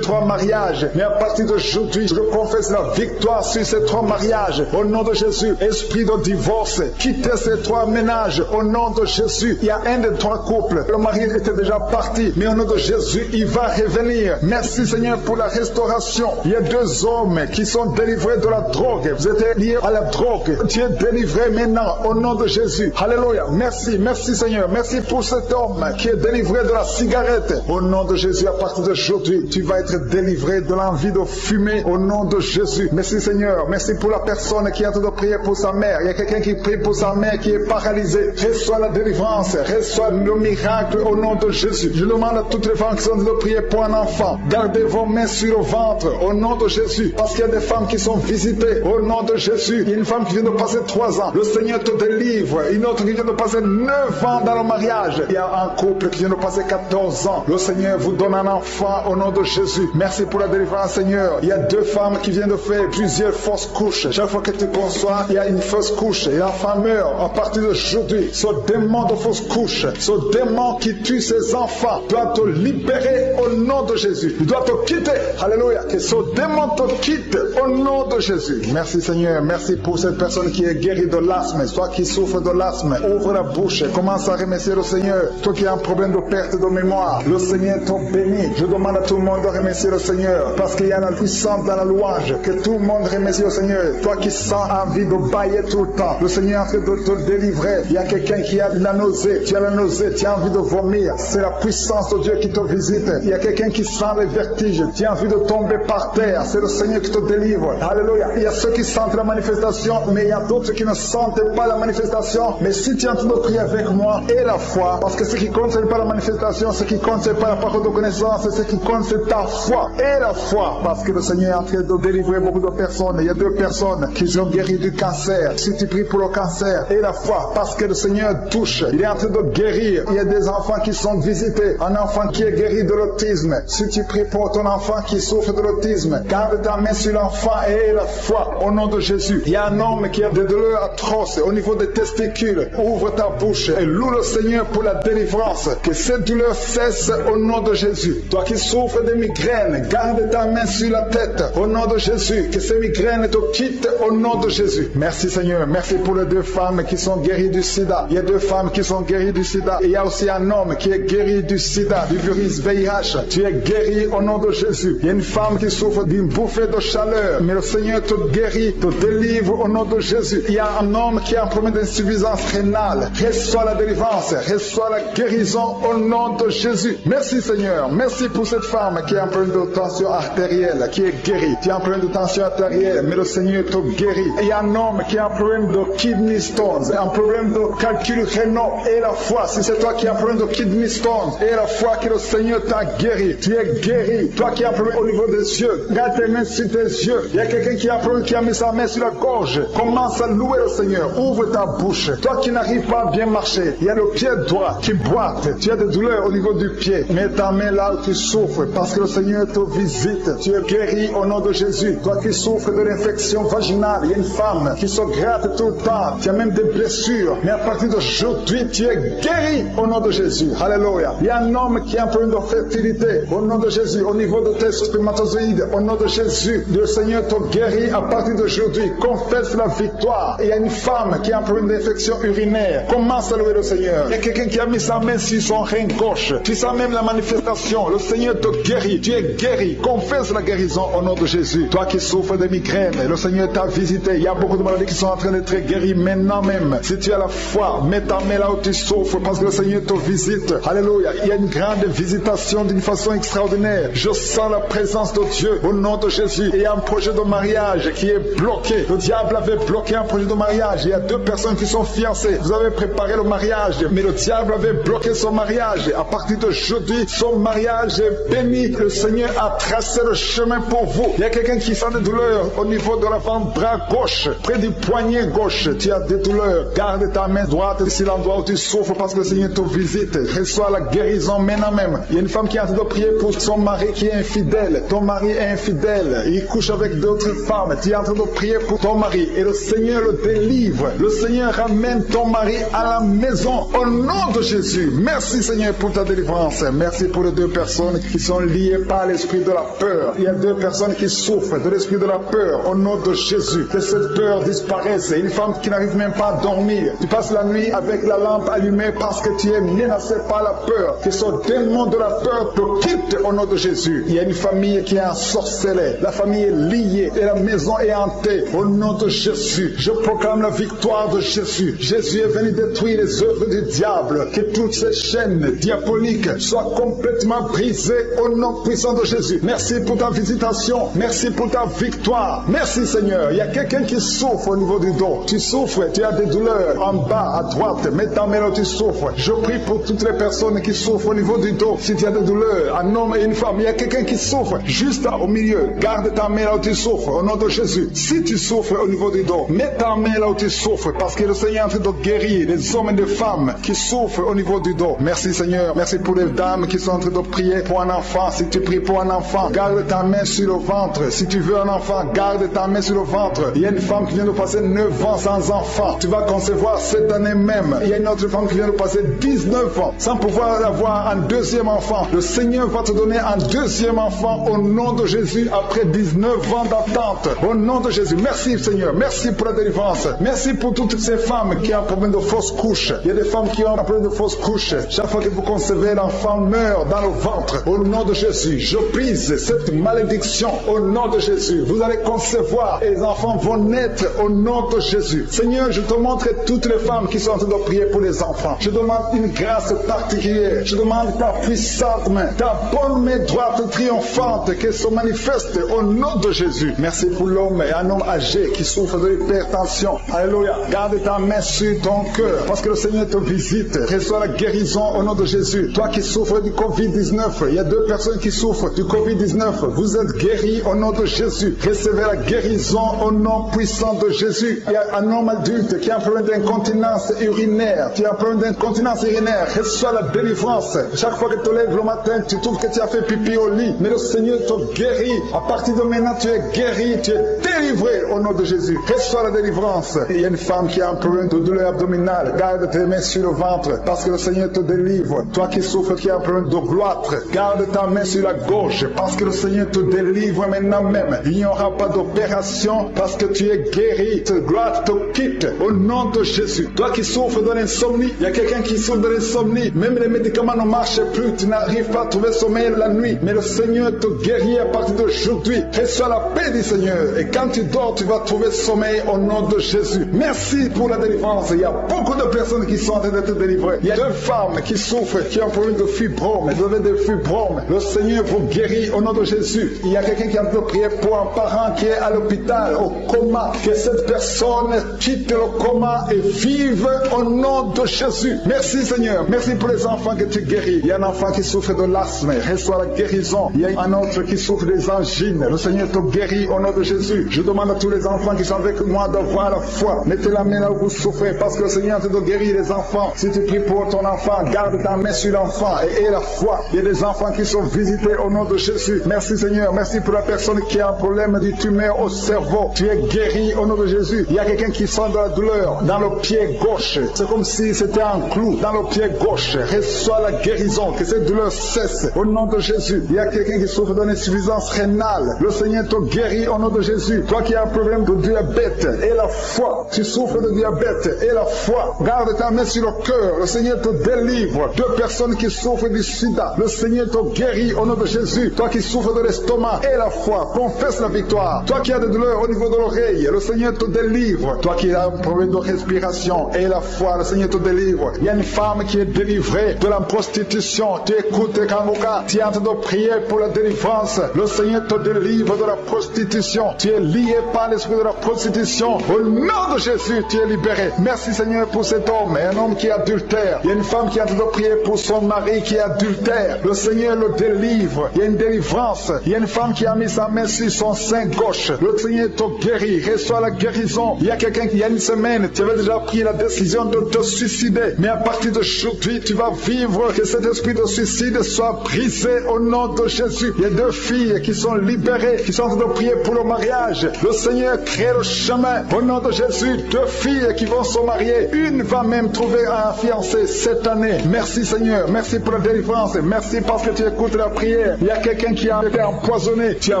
3 mariages. Mais à partir d'aujourd'hui, je confesse la victoire sur ces 3 mariages. Au nom de Jésus, esprit de divorce, quittez ces 3 ménages. Au nom de Jésus, il y a un des 3 couples. Le mari était déjà parti. Mais au nom de Jésus, il va revenir. Merci Seigneur pour la restauration. Il y a 2 hommes qui sont délivrés de la drogue. Vous êtes liés à la drogue. Tu es délivré maintenant. Au nom de Jésus. Alléluia. Merci. Merci Seigneur. Merci pour cet homme qui est délivré de la cigarette. Au nom de Jésus, à partir d'aujourd'hui, tu vas être délivré de l'envie de fumer au nom de Jésus. Merci Seigneur. Merci pour la personne qui est en train de prier pour sa mère. Il y a quelqu'un qui prie pour sa mère qui est paralysée. Reçois la délivrance. Reçois le miracle au nom de Jésus. Je demande à toutes les femmes qui sont en train de prier pour un enfant. Gardez vos mains sur le ventre au nom de Jésus. Parce qu'il y a des femmes qui sont visitées au nom de Jésus. Il y a une femme qui vient de passer 3 ans. Le Seigneur te délivre. Une autre qui vient de passer 9 ans dans le mariage. Il y a un couple qui vient de passer 14 ans. Le Seigneur vous donne un enfant au nom de Jésus. Merci pour la délivrance Seigneur. Il y a 2 femmes qui viennent de faire plusieurs fausses couches. Chaque fois que tu conçois, il y a une fausse couche et l'enfant meurt. À partir d'aujourd'hui, ce démon de fausse couche, ce démon qui tue ses enfants doit te libérer au nom de Jésus. Il doit te quitter. Alléluia. Que ce démon te quitte au nom de Jésus. Merci Seigneur. Merci pour cette personne qui est guérie de l'asthme. Toi qui souffres de l'asthme, ouvre la bouche. Commence à remercier le Seigneur. Toi qui as un problème de perte de mémoire, le Seigneur te bénit. Je demande à tout le monde de remercier le Seigneur parce qu'il y a la puissance dans la louange. Que tout le monde remercie le Seigneur. Toi qui sens envie de bailler tout le temps, le Seigneur est en train de te délivrer. Il y a quelqu'un qui a la nausée. Tu as la nausée, tu as envie de vomir. C'est la puissance de Dieu qui te visite. Il y a quelqu'un qui sent les vertiges. Tu as envie de tomber par terre. C'est le Seigneur qui te délivre. Alléluia. Il y a ceux qui sentent la manifestation, mais il y a d'autres qui ne sentent pas la manifestation. Mais si tu es en train de prier avec moi, et la foi, parce que ce qui compte, ce n'est pas la manifestation, ce qui compte, ce n'est pas la parole de connaissance, ce qui compte, c'est ta foi. Et la foi, parce que le Seigneur est en train de délivrer beaucoup de personnes. Il y a 2 personnes qui sont guéries du cancer. Si tu pries pour le cancer, et la foi, parce que le Seigneur touche, il est en train de guérir. Il y a des enfants qui sont visités. Un enfant qui est guéri de l'autisme. Si tu pries pour ton enfant qui souffre de l'autisme, garde ta main sur l'enfant et la foi au nom de Jésus. Il y a un homme qui a des douleurs atroces au niveau des testicules. Ouvre ta bouche et loue le Seigneur pour la délivrance. Que cette douleur cesse au nom de Jésus. Toi qui souffres de migraines, garde ta main sur la tête au nom de Jésus. Que ces migraines te quittent au nom de Jésus. Merci Seigneur. Merci pour les 2 femmes qui sont guéries du sida. Il y a 2 femmes qui sont guéries du sida. Et il y a aussi un homme qui est guéri du sida, du virus VIH. Tu es guéri au nom de Jésus. Il y a une femme qui souffre d'une bouffée de chaleur. Mais le Seigneur te guérit, te délivre au nom de Jésus. Il y a un homme qui a un problème d'insuffisance rénale. Reçois la délivrance. Reçois la guérison au nom de Jésus. Merci Seigneur. Merci pour cette femme qui a un problème de tension artérielle, qui est guérie. Tu as un problème de tension artérielle, mais le Seigneur te guérit. Et il y a un homme qui a un problème de kidney stones. un problème de calcul rénal, et la foi, si c'est toi qui as un problème de kidney stone, et la foi que le Seigneur t'a guéri, tu es guéri. Toi qui as un problème au niveau des yeux, garde tes mains sur tes yeux. Il y a quelqu'un qui a un problème, qui a mis sa main sur la gorge. Commence à louer le Seigneur. Ouvre ta bouche. Toi qui n'arrives pas à bien marcher, il y a le pied droit qui boite. Tu as des douleurs au niveau du pied. Mets ta main là où tu souffres, parce que le Seigneur te visite. Tu es guéri au nom de Jésus. Toi qui souffres de l'infection vaginale, il y a une femme qui se gratte tout le temps. Tu as même des blessures. Mais à partir d'aujourd'hui, tu es guéri au nom de Jésus. Alléluia. Il y a un homme qui a un problème de fertilité. Au nom de Jésus, au niveau de tes spermatozoïdes, au nom de Jésus, le Seigneur te guérit à partir d'aujourd'hui. Confesse la victoire. Il y a une femme qui a un problème d'infection urinaire. Commence à louer le Seigneur. Il y a quelqu'un qui a mis sa main sur son rein gauche. Tu sens même la manifestation. Le Seigneur te guérit. Tu es guéri. Confesse la guérison au nom de Jésus. Toi qui souffres de migraines, le Seigneur t'a visité. Il y a beaucoup de maladies qui sont en train d'être guéries maintenant même. Si tu as la foi, mets ta main là où tu souffres parce que le Seigneur te visite. Alléluia. Il y a une grande visitation d'une façon extraordinaire. Je sens la présence de Dieu au nom de Jésus. Et il y a un projet de mariage qui est bloqué. Le diable avait bloqué un projet de mariage. Il y a deux personnes qui sont fiancées. Vous avez préparé le mariage, mais le diable avait bloqué son mariage. À partir d'aujourd'hui, son mariage est béni. Le Seigneur a tracé le chemin pour vous. Il y a quelqu'un qui sent des douleurs au niveau de l'avant-bras gauche, près du poignet gauche. Tu as des douleurs. Garde ta main droite sur l'endroit où tu souffres parce que le Seigneur te visite. Reçois la guérison maintenant même. Il y a une femme qui est en train de prier pour son mari qui est infidèle. Ton mari est infidèle. Il couche avec d'autres femmes. Tu es en train de prier pour ton mari et le Seigneur le délivre. Le Seigneur ramène ton mari à la maison au nom de Jésus. Merci Seigneur pour ta délivrance. Merci pour les deux personnes qui sont liées par l'esprit de la peur. Il y a deux personnes qui souffrent de l'esprit de la peur au nom de Jésus. Que cette peur disparaisse. Une femme qui n'arrive même pas à dormir. Tu passes la nuit avec la lampe allumée parce que tu es menacé par la peur. Que ce démon de la peur te quitte au nom de Jésus. Il y a une famille qui est ensorcelée. La famille est liée et la maison est hantée. Au nom de Jésus, je proclame la victoire de Jésus. Jésus est venu détruire les œuvres du diable. Que toutes ces chaînes diaboliques soient complètement brisées au nom puissant de Jésus. Merci pour ta visitation. Merci pour ta victoire. Merci Seigneur. Il y a quelqu'un qui souffre au niveau du dos. Tu souffres, tu as des douleurs en bas, à droite. Mets ta main là où tu souffres. Je prie pour toutes les personnes qui souffrent au niveau du dos. Si tu as des douleurs, un homme et une femme, il y a quelqu'un qui souffre juste au milieu. Garde ta main là où tu souffres au nom de Jésus. Si tu souffres au niveau du dos, mets ta main là où tu souffres parce que le Seigneur est en train de guérir les hommes et les femmes qui souffrent au niveau du dos. Merci Seigneur. Merci pour les dames qui sont en train de prier pour un enfant. Si tu pries pour un enfant, garde ta main sur le ventre. Si tu veux un enfant, garde ta main sur le ventre. Il y a une femme qui vient de passer 9 ans sans enfant. Tu vas concevoir cette année même. Il y a une autre femme qui vient de passer 19 ans sans pouvoir avoir un deuxième enfant. Le Seigneur va te donner un deuxième enfant au nom de Jésus après 19 ans d'attente. Au nom de Jésus. Merci Seigneur. Merci pour la délivrance. Merci pour toutes ces femmes qui ont un problème de fausse couche. Il y a des femmes qui ont un problème de fausse couche. Chaque fois que vous concevez, l'enfant meurt dans le ventre. Au nom de Jésus, je brise cette malédiction au nom de Jésus. Vous allez concevoir et les enfants vont naître au nom de Jésus. Seigneur, je te montre toutes les femmes qui sont en train de prier pour les enfants. Je demande une grâce particulière. Je demande ta puissante main, ta bonne main droite triomphante qu'elle se manifeste au nom de Jésus. Merci pour l'homme et un homme âgé qui souffre de l'hypertension. Alléluia. Garde ta main sur ton cœur parce que le Seigneur te visite. Reçois la guérison au nom de Jésus. Toi qui souffres du Covid-19, il y a deux personnes qui souffrent du Covid-19. Vous êtes guéris au nom de Jésus. Recevez la guérison au nom puissant de Jésus. Il y a un homme adulte qui a un problème d'incontinence urinaire. Tu as un problème d'incontinence urinaire. Reçois la délivrance. Chaque fois que tu te lèves le matin, tu trouves que tu as fait pipi au lit. Mais le Seigneur te guérit. À partir de maintenant, tu es guéri. Tu es délivré au nom de Jésus. Reçois la délivrance. Il y a une femme qui a un problème de douleur abdominale. Garde tes mains sur le ventre parce que le Seigneur te délivre. Toi qui souffres, qui a un problème de gloître, garde ta main sur la gauche parce que le Seigneur te délivre maintenant même. Il n'y aura pas d'opération parce que tu es guéri. Cette gloire te quitte au nom de Jésus. Toi qui souffres de l'insomnie, il y a quelqu'un qui souffre de l'insomnie. Même les médicaments ne marchent plus. Tu n'arrives pas à trouver sommeil la nuit. Mais le Seigneur te guérit à partir d'aujourd'hui. Reçois la paix du Seigneur. Et quand tu dors, tu vas trouver sommeil au nom de Jésus. Merci pour la délivrance. Il y a beaucoup de personnes qui sont en train d'être délivrées. Il y a deux femmes qui souffrent, qui ont un problème de fibrome. Vous avez des fibromes. Le Seigneur vous guérit au nom de Jésus. Il y a quelqu'un qui a prier pour un parent qui est à l'hôpital, au coma. Que cette personne quitte le coma l'estomac et vivent au nom de Jésus. Merci Seigneur. Merci pour les enfants que tu guéris. Il y a un enfant qui souffre de l'asthme, reçoit la guérison. Il y a un autre qui souffre des angines. Le Seigneur te guérit au nom de Jésus. Je demande à tous les enfants qui sont avec moi d'avoir la foi. Mettez la main là où vous souffrez parce que le Seigneur te guérit les enfants. Si tu pries pour ton enfant, garde ta main sur l'enfant et aie la foi. Il y a des enfants qui sont visités au nom de Jésus. Merci Seigneur. Merci pour la personne qui a un problème du tumeur au cerveau. Tu es guéri au nom de Jésus. Il y a quelqu'un qui sent de la douleur dans le pied gauche. C'est comme si c'était un clou dans le pied gauche. Reçois la guérison. Que cette douleur cesse au nom de Jésus. Il y a quelqu'un qui souffre d'une insuffisance rénale. Le Seigneur te guérit au nom de Jésus. Toi qui as un problème de diabète et la foi. Tu souffres de diabète et la foi. Garde ta main sur le cœur. Le Seigneur te délivre. Deux personnes qui souffrent du sida. Le Seigneur te guérit au nom de Jésus. Toi qui souffres de l'estomac et la foi. Confesse la victoire. Toi qui as des douleurs au niveau de l'oreille. Le Seigneur te délivre. Toi qui as un problème de respiration et la foi. Le Seigneur te délivre. Il y a une femme qui est délivrée de la prostitution. Tu écoutes Kanguka. Tu es en train de prier pour la délivrance. Le Seigneur te délivre de la prostitution. Tu es lié par l'esprit de la prostitution. Au nom de Jésus, tu es libéré. Merci Seigneur pour cet homme. Un homme qui est adultère. Il y a une femme qui est en train de prier pour son mari qui est adultère. Le Seigneur le délivre. Il y a une délivrance. Il y a une femme qui a mis sa main sur son sein gauche. Le Seigneur te guérit. Reçois la guérison. Il y a quelqu'un qui, il y a une semaine, tu avais déjà pris la décision de te suicider. Mais à partir d'aujourd'hui, tu vas vivre que cet esprit de suicide soit brisé au nom de Jésus. Il y a deux filles qui sont libérées, qui sont en train de prier pour le mariage. Le Seigneur crée le chemin au nom de Jésus. Deux filles qui vont se marier. Une va même trouver un fiancé cette année. Merci Seigneur. Merci pour la délivrance. Merci parce que tu écoutes la prière. Il y a quelqu'un qui a été empoisonné. Tu as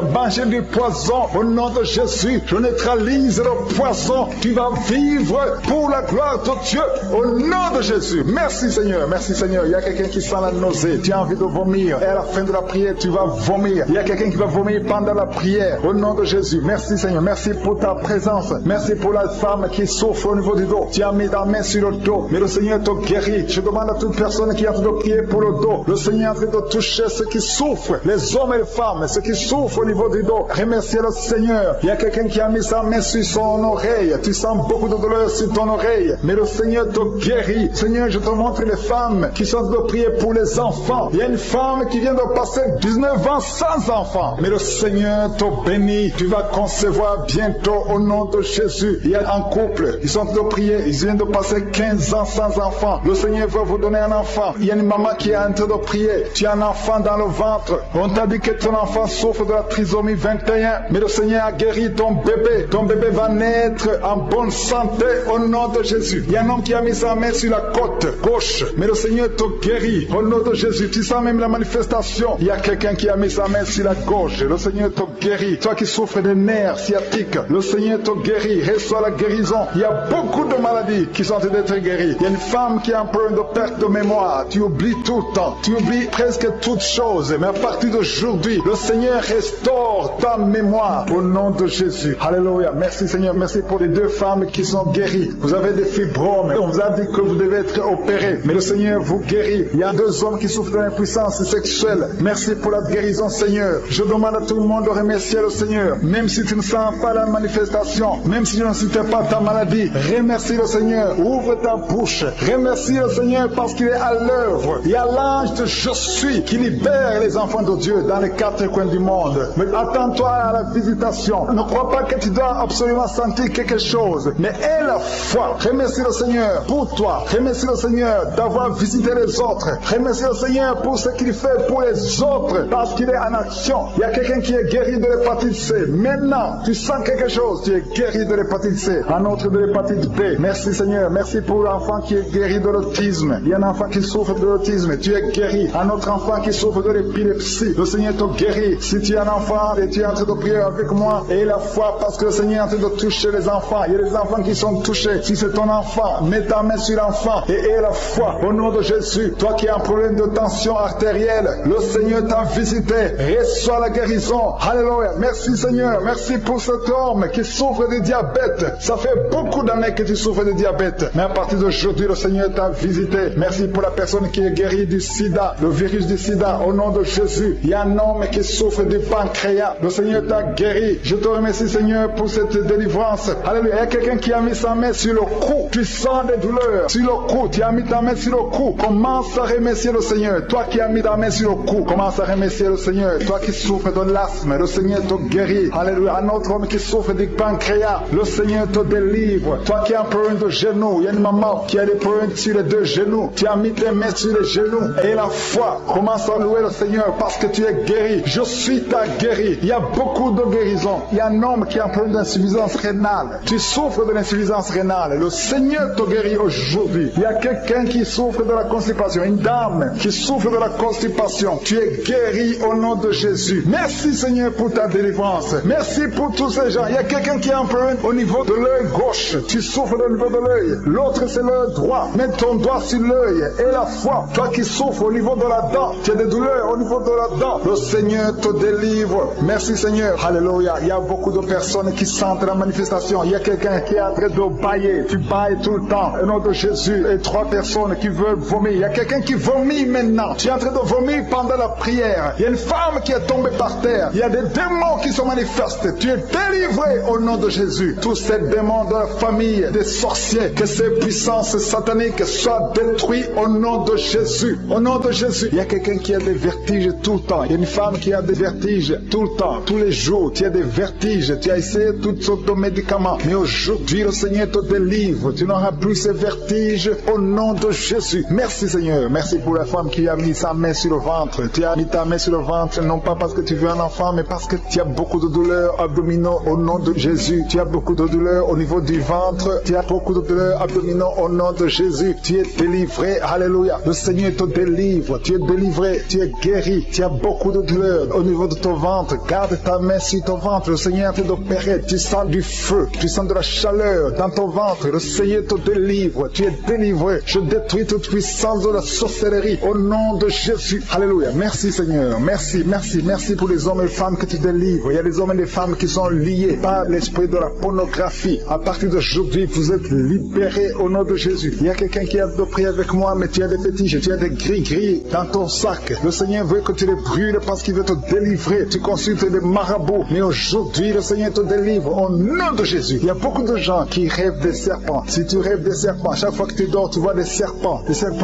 mangé du poison au nom de Jésus. Je neutralise le poison. Tu vas vivre pour la gloire de Dieu au nom de Jésus. Merci Seigneur. Merci Seigneur. Il y a quelqu'un qui sent la nausée. Tu as envie de vomir. Et à la fin de la prière, tu vas vomir. Il y a quelqu'un qui va vomir pendant la prière au nom de Jésus. Merci Seigneur. Merci pour ta présence. Merci pour la femme qui souffre au niveau du dos. Tu as mis ta main sur le dos. Mais le Seigneur te guérit. Je demande à toute personne qui est en train de prier pour le dos. Le Seigneur est en train de toucher ceux qui souffrent. Les hommes et les femmes. Ceux qui souffrent au niveau du dos. Remerciez le Seigneur. Il y a quelqu'un qui a mis sa main sur son oreille. Tu sens beaucoup de douleur sur ton oreille. Mais le Seigneur te guérit. Seigneur, je te montre les femmes qui sont en train de prier pour les enfants. Il y a une femme qui vient de passer 19 ans sans enfant. Mais le Seigneur te bénit. Tu vas concevoir bientôt au nom de Jésus. Il y a un couple. Ils sont en train de prier. Ils viennent de passer 15 ans sans enfant. Le Seigneur va vous donner un enfant. Il y a une maman qui est en train de prier. Tu as un enfant dans le ventre. On t'a dit que ton enfant souffre de la trisomie 21. Mais le Seigneur a guéri ton bébé. Ton bébé va naître en bonne santé au nom de Jésus. Il y a un homme qui a mis sa main sur la côte gauche. Mais le Seigneur te guérit au nom de Jésus. Tu sens même la manifestation. Il y a quelqu'un qui a mis sa main sur la gauche. Le Seigneur te guérit. Toi qui souffres des nerfs sciatiques, le Seigneur te guérit. Reçois la guérison. Il y a beaucoup de maladies qui sont en train d'être guéries. Il y a une femme qui a un problème de perte de mémoire. Tu oublies tout le temps. Tu oublies presque toutes choses. Mais à partir d'aujourd'hui, le Seigneur restaure ta mémoire au nom de Jésus. Alléluia. Merci Seigneur. Merci pour les deux femmes qui sont guéries. Vous avez des fibromes. On vous a dit que vous devez être opérés. Mais le Seigneur vous guérit. Il y a deux hommes qui souffrent de l'impuissance sexuelle. Merci pour la guérison Seigneur. Je demande à tout le monde de remercier le Seigneur. Même si tu ne sens pas la manifestation, même si tu ne sentais pas ta maladie, remercie le Seigneur. Ouvre ta bouche. Remercie le Seigneur parce qu'il est à l'œuvre. Il y a l'ange de Je suis qui libère les enfants de Dieu dans les quatre coins du monde. Mais attends-toi à la visitation. Ne crois pas que tu dois absolument sentir quelque chose. Mais aie la foi. Remercie le Seigneur pour toi. Remercie le Seigneur d'avoir visité les autres. Remercie le Seigneur pour ce qu'il fait pour les autres parce qu'il est en action. Il y a quelqu'un qui est guéri de l'hépatite C. Maintenant, tu sens quelque chose. Tu es guéri de l'hépatite C. Un autre de l'hépatite B. Merci Seigneur. Merci pour l'enfant qui est guéri de l'autisme. Il y a un enfant qui souffre de l'autisme. Tu es guéri. Un autre enfant qui souffre de l'épilepsie. Le Seigneur te guérit. Si tu es un enfant et tu es en train de prier avec moi, aie la foi parce que le Seigneur est en train de toucher les enfants. Il y a des enfants qui sont touchés. Si c'est ton enfant, mets ta main sur l'enfant et aie la foi au nom de Jésus. Toi qui as un problème de tension artérielle, le Seigneur t'a visité. Reçois la guérison. Alléluia. Merci Seigneur. Merci pour cet homme qui souffre de diabète. Ça fait beaucoup d'années que tu souffres de diabète. Mais à partir d'aujourd'hui, le Seigneur t'a visité. Merci pour la personne qui est guérie du sida, le virus du sida, au nom de Jésus. Il y a un homme qui souffre du pancréas. Le Seigneur t'a guéri. Je te remercie Seigneur pour cette délivrance. Alléluia. Il y a quelqu'un qui a mis sa ta main sur le cou. Tu sens des douleurs sur le cou. Tu as mis ta main sur le cou. Commence à remercier le Seigneur. Toi qui as mis ta main sur le cou, commence à remercier le Seigneur. Toi qui souffres de l'asthme, le Seigneur te guérit. Alléluia. Un autre homme qui souffre du pancréas, le Seigneur te délivre. Toi qui as un problème de genou, il y a une maman qui a des problèmes sur les deux genoux. Tu as mis tes mains sur les genoux et la foi. Commence à louer le Seigneur parce que tu es guéri. Je suis ta guéri. Il y a beaucoup de guérisons. Il y a un homme qui a un problème d'insuffisance rénale. Tu souffres de l'insuffisance rénale. Le Seigneur te guérit aujourd'hui. Il y a quelqu'un qui souffre de la constipation. Une dame qui souffre de la constipation. Tu es guéri au nom de Jésus. Merci Seigneur pour ta délivrance. Merci pour tous ces gens. Il y a quelqu'un qui a un problème au niveau de l'œil gauche. Tu souffres au niveau de l'œil. L'autre c'est l'œil droit. Mets ton doigt sur l'œil et la foi. Toi qui souffres au niveau de la dent. Tu as des douleurs au niveau de la dent. Le Seigneur te délivre. Merci Seigneur. Alléluia. Il y a beaucoup de personnes qui sentent la manifestation. Il y a quelqu'un qui est en train de bailler. Tu bailles tout le temps. Au nom de Jésus. Et 3 personnes qui veulent vomir. Il y a quelqu'un qui vomit maintenant. Tu es en train de vomir pendant la prière. Il y a une femme qui est tombée par terre. Il y a des démons qui se manifestent. Tu es délivré au nom de Jésus. Tous ces démons de la famille, des sorciers, que ces puissances sataniques soient détruites au nom de Jésus. Au nom de Jésus. Il y a quelqu'un qui a des vertiges tout le temps. Il y a une femme qui a des vertiges tout le temps, tous les jours. Tu as des vertiges. Tu as essayé toutes sortes de médicaments. Mais aujourd'hui, le Seigneur te délivre. Tu n'auras plus ces vertiges au nom de Jésus. Merci Seigneur. Merci pour la femme qui a mis sa main sur le ventre. Tu as mis ta main sur le ventre, non pas parce que tu veux un enfant, mais parce que tu as beaucoup de douleurs abdominaux au nom de Jésus. Tu as beaucoup de douleurs au niveau du ventre. Tu as beaucoup de douleurs abdominaux au nom de Jésus. Tu es délivré. Alléluia. Le Seigneur te délivre. Tu es délivré. Tu es guéri. Tu as beaucoup de douleurs au niveau de ton ventre. Garde ta main sur ton ventre. Le Seigneur te d'opérer. Tu sens du feu. Tu sens de la chaleur dans ton ventre. Le Seigneur te délivre. Tu es délivré. Je détruis toute puissance de la sorcellerie au nom de Jésus. Alléluia. Merci Seigneur. Merci, merci, merci pour les hommes et les femmes que tu délivres. Il y a des hommes et des femmes qui sont liés par l'esprit de la pornographie. À partir d'aujourd'hui, vous êtes libérés au nom de Jésus. Il y a quelqu'un qui a prié avec moi, mais tu as des fétiches, tu as des gris-gris dans ton sac. Le Seigneur veut que tu les brûles parce qu'il veut te délivrer. Tu consultes des marabouts, mais aujourd'hui, le Seigneur te délivre au nom de Jésus. Il y a beaucoup de gens qui rêvent des serpents. Si tu rêves des serpents, chaque fois que tu dors, tu vois des serpents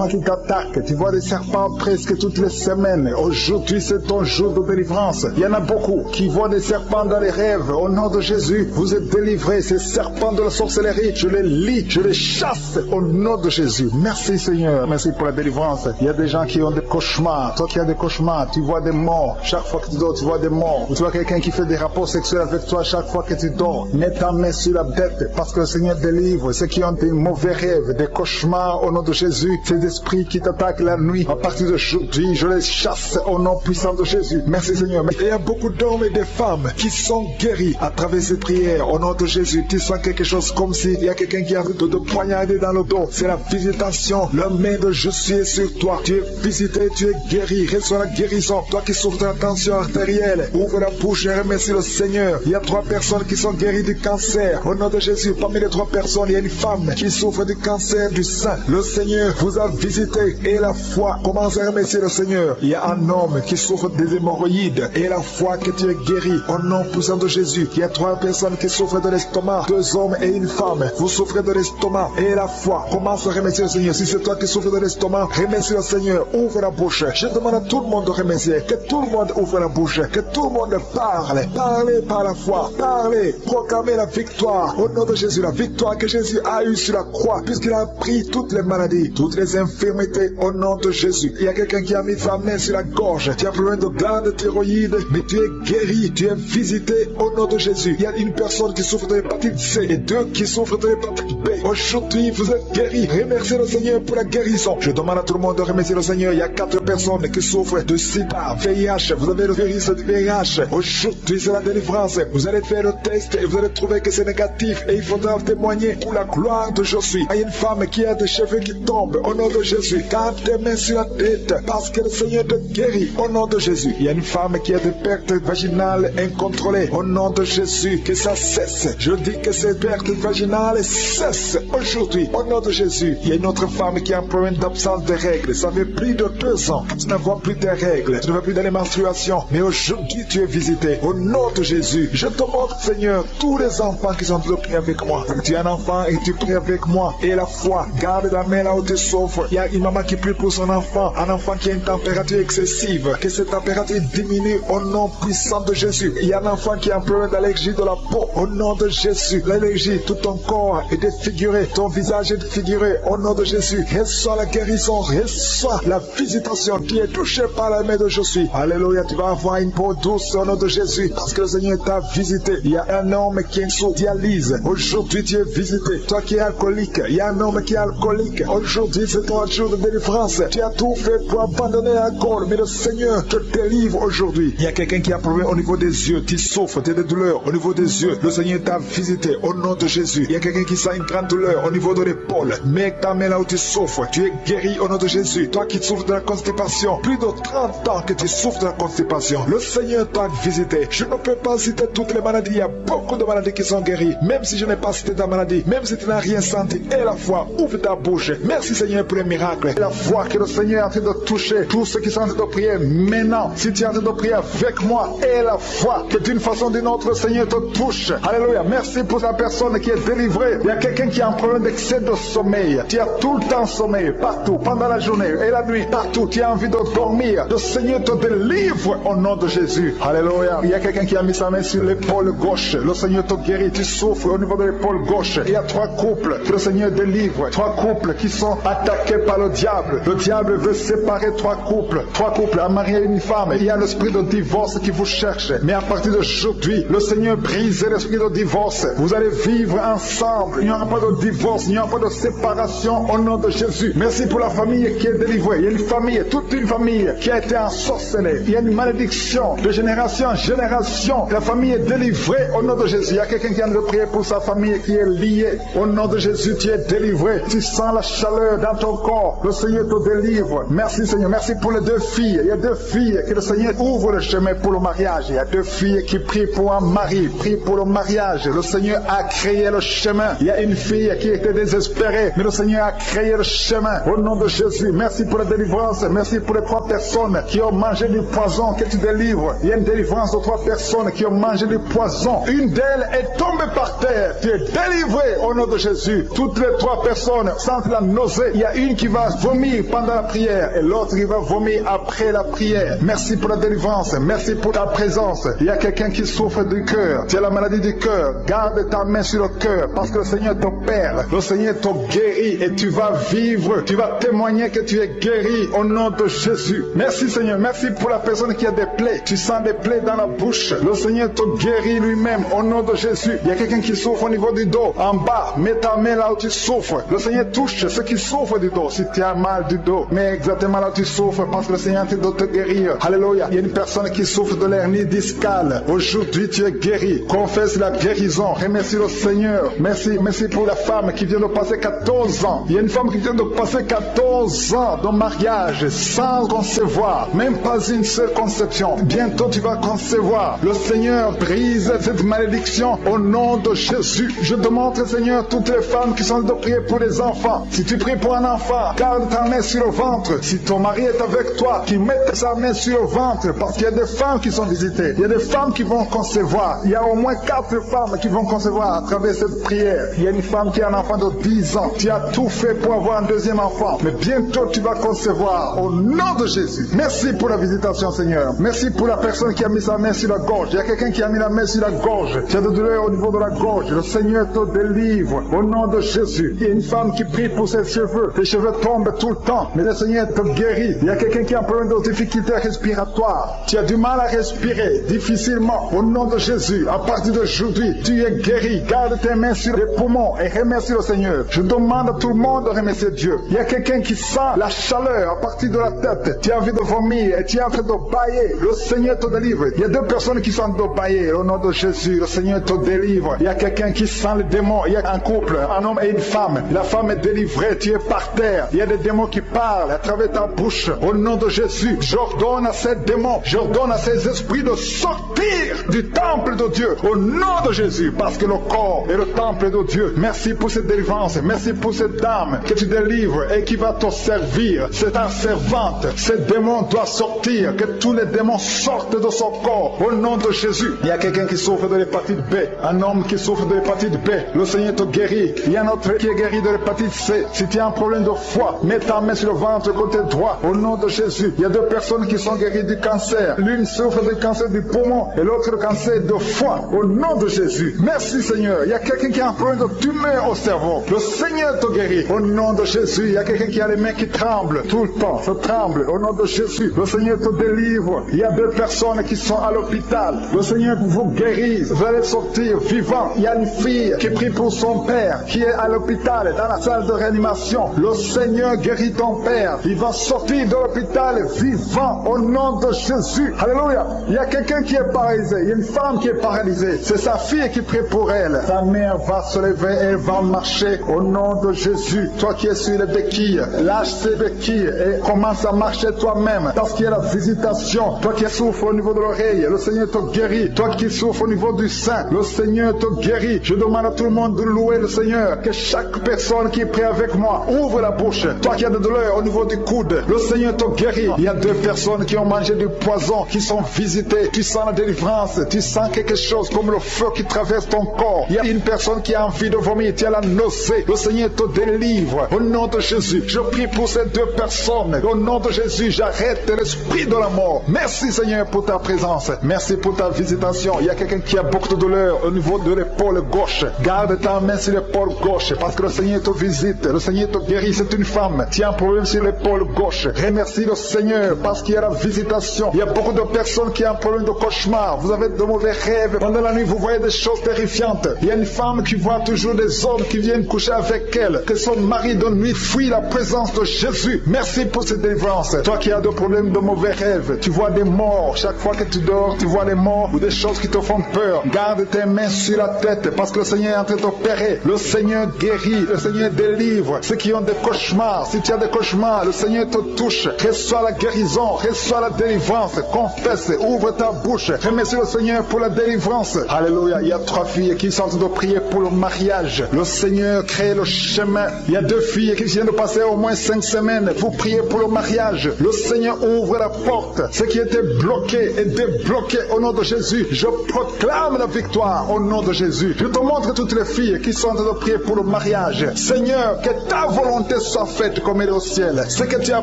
qui t'attaquent. Tu vois des serpents presque toutes les semaines. Aujourd'hui, c'est ton jour de délivrance. Il y en a beaucoup qui voient des serpents dans les rêves. Au nom de Jésus, vous êtes délivrés. Ces serpents de la sorcellerie, je les lis, je les chasse au nom de Jésus. Merci Seigneur. Merci pour la délivrance. Il y a des gens qui ont des cauchemars. Toi qui as des cauchemars, tu vois des morts. Chaque fois que tu dors, tu vois des morts. Ou tu vois quelqu'un qui fait des rapports sexuels avec toi chaque fois que tu dors. Mets ta main sur la tête parce que le Seigneur délivre ceux qui ont des mauvais rêves, des cauchemars au nom de Jésus. Ces esprits qui t'attaquent la nuit, à partir d'aujourd'hui, je les chasse au nom puissant de Jésus. Merci Seigneur. Il y a beaucoup d'hommes et de femmes qui sont guéris à travers ces prières au nom de Jésus. Tu sens quelque chose comme s'il y a quelqu'un qui a de poignarder dans le dos. C'est la visitation. La main de Jésus est sur toi. Tu es visité, tu es guéri. Reçois la guérison. Toi qui souffres de la tension artérielle, ouvre la bouche et remercie le Seigneur. Il y a 3 personnes qui sont guéries du cancer. Au nom de Jésus, parmi les 3 personnes, il y a une femme qui souffre du cancer du sein. Le Seigneur vous a visité et la foi. Commence à remercier le Seigneur. Il y a un homme qui souffre des hémorroïdes et la foi que tu es guéri. Au nom puissant de Jésus, il y a 3 personnes qui souffrent de l'estomac. 2 hommes et une femme. Vous souffrez de l'estomac et la foi. Commence à remercier le Seigneur. Si c'est toi qui souffres de l'estomac, remercie le Seigneur. Ouvre la bouche. Je demande à tout le monde de remercier. Que tout le monde ouvre la bouche. Que tout le monde parle. Parlez par la foi. Parlez. Proclamez la victoire. Au nom de Jésus, la victoire que Jésus a eue sur la croix, puisqu'il a pris toutes les maladies, toutes les infirmités au nom de Jésus. Il y a quelqu'un qui a mis sa main sur la gorge. Tu as problème de glande thyroïde, mais tu es guéri. Tu es visité au nom de Jésus. Il y a une personne qui souffre de l'hépatite C et 2 qui souffrent de l'hépatite B. Aujourd'hui, vous êtes guéris. Remerciez le Seigneur pour la guérison. Je demande à tout le monde de remercier le Seigneur. Il y a 4 personnes qui souffrent de sida, VIH. Vous avez le virus du VIH. Aujourd'hui, c'est la délivrance. Vous allez faire le test et vous allez trouver que c'est négatif. Et il faudra témoigner pour la gloire de Jésus. Il y a une femme qui a des cheveux qui tombent. Au nom de Jésus, garde tes mains sur la tête parce que le Seigneur te guérit. Au nom de Jésus. Il y a une femme qui a des pertes vaginales incontrôlées. Au nom de Jésus, que ça cesse. Je dis que ces pertes vaginales cessent aujourd'hui. Au nom de Jésus. Il y a une autre femme qui a un problème d'absence de règles. Ça fait plus de 2 ans. Tu ne vois plus tes règles. Tu ne vas plus dans les menstruations. Mais aujourd'hui, tu es visité. Au nom de Jésus. Je te montre, Seigneur, tous les enfants qui sont bloqués avec moi. Tu es un enfant et tu pries avec moi. Et la foi, garde la main là où tu souffres. Il y a une maman qui prie pour son enfant, un enfant qui a une température excessive, que cette température diminue au nom puissant de Jésus. Il y a un enfant qui a un problème d'allergie de la peau, au nom de Jésus. L'allergie, tout ton corps est défiguré, ton visage est défiguré, au nom de Jésus. Reçois la guérison, reçois la visitation. Tu es touché par la main de Jésus. Alléluia, tu vas avoir une peau douce au nom de Jésus, parce que le Seigneur t'a visité. Il y a un homme qui est sous dialyse. Aujourd'hui, tu es visité. Toi qui es alcoolique, il y a un homme qui est alcoolique. Aujourd'hui, c'est ton jour de délivrance. Tu as tout fait pour abandonner l'alcool, mais le Seigneur te délivre aujourd'hui. Il y a quelqu'un qui a un problème au niveau des yeux, qui souffre, tu as des douleurs au niveau des yeux. Le Seigneur t'a visité au nom de Jésus. Il y a quelqu'un qui sent une grande douleur au niveau de l'épaule. Mets ta main là où tu souffres. Tu es guéri au nom de Jésus. Toi qui souffres de la constipation, plus de 30 ans que tu souffres de la constipation, le Seigneur t'a visité. Je ne peux pas citer toutes les maladies. Il y a beaucoup de maladies qui sont guéries. Même si je n'ai pas cité ta maladie, même si tu n'as rien senti, et la foi, ouvre ta bouche. Merci Seigneur pour les miracles. Et la foi que le Seigneur est en train de toucher tous ceux qui sont en train de prier maintenant. Si tu es en train de prier avec moi, et la foi que d'une façon ou d'une autre, le Seigneur te touche. Alléluia. Merci pour la personne qui est délivrée. Il y a quelqu'un qui a un problème d'excès de sommeil. Tu as tout le temps sommeil, partout, pendant la journée et la nuit, partout. Tu as envie de dormir. Le Seigneur te délivre au nom de Jésus. Alléluia. Il y a quelqu'un qui a mis sa main sur l'épaule gauche. Le Seigneur te guérit. Tu souffres au niveau de l'épaule gauche. Il y a 3 couples que le Seigneur délivre. 3 couples qui sont attaqués par le diable. Le diable veut séparer 3 couples. 3 couples, un mari et une femme. Il y a l'esprit de divorce qui vous cherche. Mais à partir d'aujourd'hui, le Seigneur brise l'esprit de divorce. Vous allez vivre ensemble. Il n'y aura pas de divorce. Il n'y aura pas de séparation au nom de Jésus. Merci pour la famille qui est délivrée. Il y a une famille, toute une famille qui a été ensorcelée. Il y a une malédiction de génération en génération. La famille est délivrée au nom de Jésus. Il y a quelqu'un qui vient de prier pour sa famille qui est liée. Au nom de Jésus, tu es délivré. Tu sens la chaleur dans ton corps. Le Seigneur te délivre. Merci Seigneur. Merci pour les 2 filles. Il y a 2 filles que le Seigneur ouvre le chemin pour le mariage. Il y a 2 filles qui prient pour un mari, prient pour le mariage. Le Seigneur a créé le chemin. Il y a une fille qui était désespérée, mais le Seigneur a créé le chemin. Au nom de Jésus, merci pour la délivrance. Merci pour les 3 personnes qui ont mangé du poison que tu délivres. Il y a une délivrance de 3 personnes qui ont mangé du poison. Une d'elles est tombée par terre. Tu es délivré au nom de Jésus. Toutes les 3 personnes sentent la nausée. Il y a une qui va vomir pendant la prière et l'autre qui va vomir après la prière. Merci pour la délivrance. Merci pour ta présence. Il y a quelqu'un qui souffre du cœur. Tu as la maladie du cœur. Garde ta main sur le cœur parce que le Seigneur t'opère. Le Seigneur te guérit et tu vas vivre. Tu vas témoigner que tu es guéri au nom de Jésus. Merci Seigneur. Merci pour la personne qui a des plaies. Tu sens des plaies dans la bouche. Le Seigneur te guérit lui-même au nom de Jésus. Il y a quelqu'un qui souffre au niveau du dos. En bas, mets ta main là où tu souffres. Le Seigneur touche ceux qui souffrent du dos. Si tu as mal du dos, mets exactement là où tu souffres parce que le Seigneur est en train de te guérir. Alléluia. Il y a une personne qui souffre de l'hernie discale. Aujourd'hui, tu es guéri. Confesse la guérison. Remercie le Seigneur. Merci pour la femme qui vient de passer 14 ans. Il y a une femme qui vient de passer 14 ans de mariage sans concevoir. Même pas une seule conception. Bientôt, tu vas concevoir. Le Seigneur brise cette malédiction au nom de Jésus. Je demande, Seigneur, toutes les femmes qui sont de prier pour les enfants. Si tu pries pour un enfant, garde ta main sur le ventre. Si ton mari est avec toi, qu'il mette sa main sur le ventre, parce qu'il y a des femmes qui sont visitées. Il y a des femmes qui vont concevoir. Il y a au moins 4 femmes qui vont concevoir à travers cette prière. Il y a une femme qui a un enfant de 10 ans. Tu as tout fait pour avoir un deuxième enfant. Mais bientôt, tu vas concevoir au nom de Jésus. Merci pour la visitation, Seigneur. Merci pour la personne qui a mis sa main sur la gorge. Il y a quelqu'un qui a mis la main sur la gorge. Tu as de douleur au niveau de la gorge. Le Seigneur te délivre au nom de Jésus. Il y a une femme qui prie pour ses cheveux. Les cheveux tombent tout le temps, mais le Seigneur te guérit. Il y a quelqu'un qui a un problème de difficulté respiratoire. Tu as du mal à respirer difficilement. Au nom de Jésus, à partir d'aujourd'hui, tu es guéri. Garde tes mains sur les poumons et remercie le Seigneur. Je demande à tout le monde de remercier Dieu. Il y a quelqu'un qui sent la chaleur à partir de la tête. Tu as envie de vomir et tu es en train de bailler. Le Seigneur te délivre. Il y a 2 personnes qui sont en train de bailler. Au nom de Jésus, le Seigneur te délivre. Il y a quelqu'un qui sent le démon. Il y a un couple, un homme et une femme. La femme est délivrée. Tu es par terre. Il y a des démons qui parlent à travers ta bouche. Au nom de Jésus, j'ordonne à ces démons, j'ordonne à ces esprits de sortir du temple de Dieu. Au nom de Jésus, parce que le corps est le temple de Dieu. Merci pour cette délivrance. Merci pour cette dame que tu délivres et qui va te servir. C'est ta servante. Ce démon doit sortir. Que tous les démons sortent de son corps. Au nom de Jésus. Il y a quelqu'un qui souffre de l'hépatite B. Un homme qui souffre de l'hépatite B, le Seigneur te guérit. Il y a un autre qui est guéri de l'hépatite C. Si tu as un problème de foie, mets ta main sur le ventre côté droit, au nom de Jésus. Il y a deux personnes qui sont guéries du cancer. L'une souffre du cancer du poumon et l'autre le cancer de foie, au nom de Jésus. Merci Seigneur. Il y a quelqu'un qui a un problème de tumeur au cerveau. Le Seigneur te guérit, au nom de Jésus. Il y a quelqu'un qui a les mains qui tremblent tout le temps, ça tremble, au nom de Jésus. Le Seigneur te délivre. Il y a deux personnes qui sont à l'hôpital. Le Seigneur vous guérit. Vous allez sortir vivant. Il y a une fille qui prie pour son père, qui est à l'hôpital, dans la salle de réanimation. Le Seigneur guérit ton père. Il va sortir de l'hôpital vivant, au nom de Jésus. Alléluia. Il y a quelqu'un qui est paralysé. Il y a une femme qui est paralysée. C'est sa fille qui prie pour elle. Sa mère va se lever, elle va marcher, au nom de Jésus. Toi qui es sur les béquilles, lâche tes béquilles et commence à marcher toi-même. Parce qu'il y a la visitation. Toi qui souffres au niveau de l'oreille, le Seigneur te guérit. Toi qui souffres au niveau du sein, le Seigneur te guérit. Je demande à tout le monde de louer le Seigneur. Que chaque personne qui prie avec moi ouvre la bouche. Toi qui as de douleur au niveau du coude, le Seigneur te guérit. Il y a deux personnes qui ont mangé du poison, qui sont visitées. Tu sens la délivrance. Tu sens quelque chose comme le feu qui traverse ton corps. Il y a une personne qui a envie de vomir. Tu as la nausée. Le Seigneur te délivre. Au nom de Jésus, je prie pour ces deux personnes. Au nom de Jésus, j'arrête l'esprit de la mort. Merci Seigneur pour ta présence. Merci pour ta visitation. Il y a quelqu'un qui a beaucoup de douleur au niveau de l'épaule gauche. Garde ta main sur l'épaule gauche parce que le Seigneur te visite. Le Seigneur te guérit. C'est une femme. Tu as un problème sur l'épaule gauche. Remercie le Seigneur parce qu'il y a la visitation. Il y a beaucoup de personnes qui ont un problème de cauchemar. Vous avez de mauvais rêves. Pendant la nuit, vous voyez des choses terrifiantes. Il y a une femme qui voit toujours des hommes qui viennent coucher avec elle. Que son mari de nuit fuit la présence de Jésus. Merci pour cette délivrance. Toi qui as des problèmes de mauvais rêves, tu vois des morts. Chaque fois que tu dors, tu vois des morts ou des choses qui te font peur. Garde tes mains sur la tête parce que le Seigneur est en train d'opérer. Le Seigneur guérit. Le Seigneur délivre. Ceux qui ont des cauchemars, si tu as des cauchemars, le Seigneur te touche. Reçois la guérison. Reçois la délivrance. Confesse. Ouvre ta bouche. Remercie le Seigneur pour la délivrance. Alléluia. Il y a 3 filles qui sont en train de prier pour le mariage. Le Seigneur crée le chemin. Il y a 2 filles qui viennent de passer au moins 5 semaines. Vous priez pour le mariage. Le Seigneur ouvre la porte. Ce qui était bloqué est débloqué au nom de Jésus. Je proclame la victoire au nom de Jésus. Je te montre toutes les filles qui sont en train de prier pour le mariage. Seigneur, que ta volonté soit faite comme elle est au ciel. Ce que tu as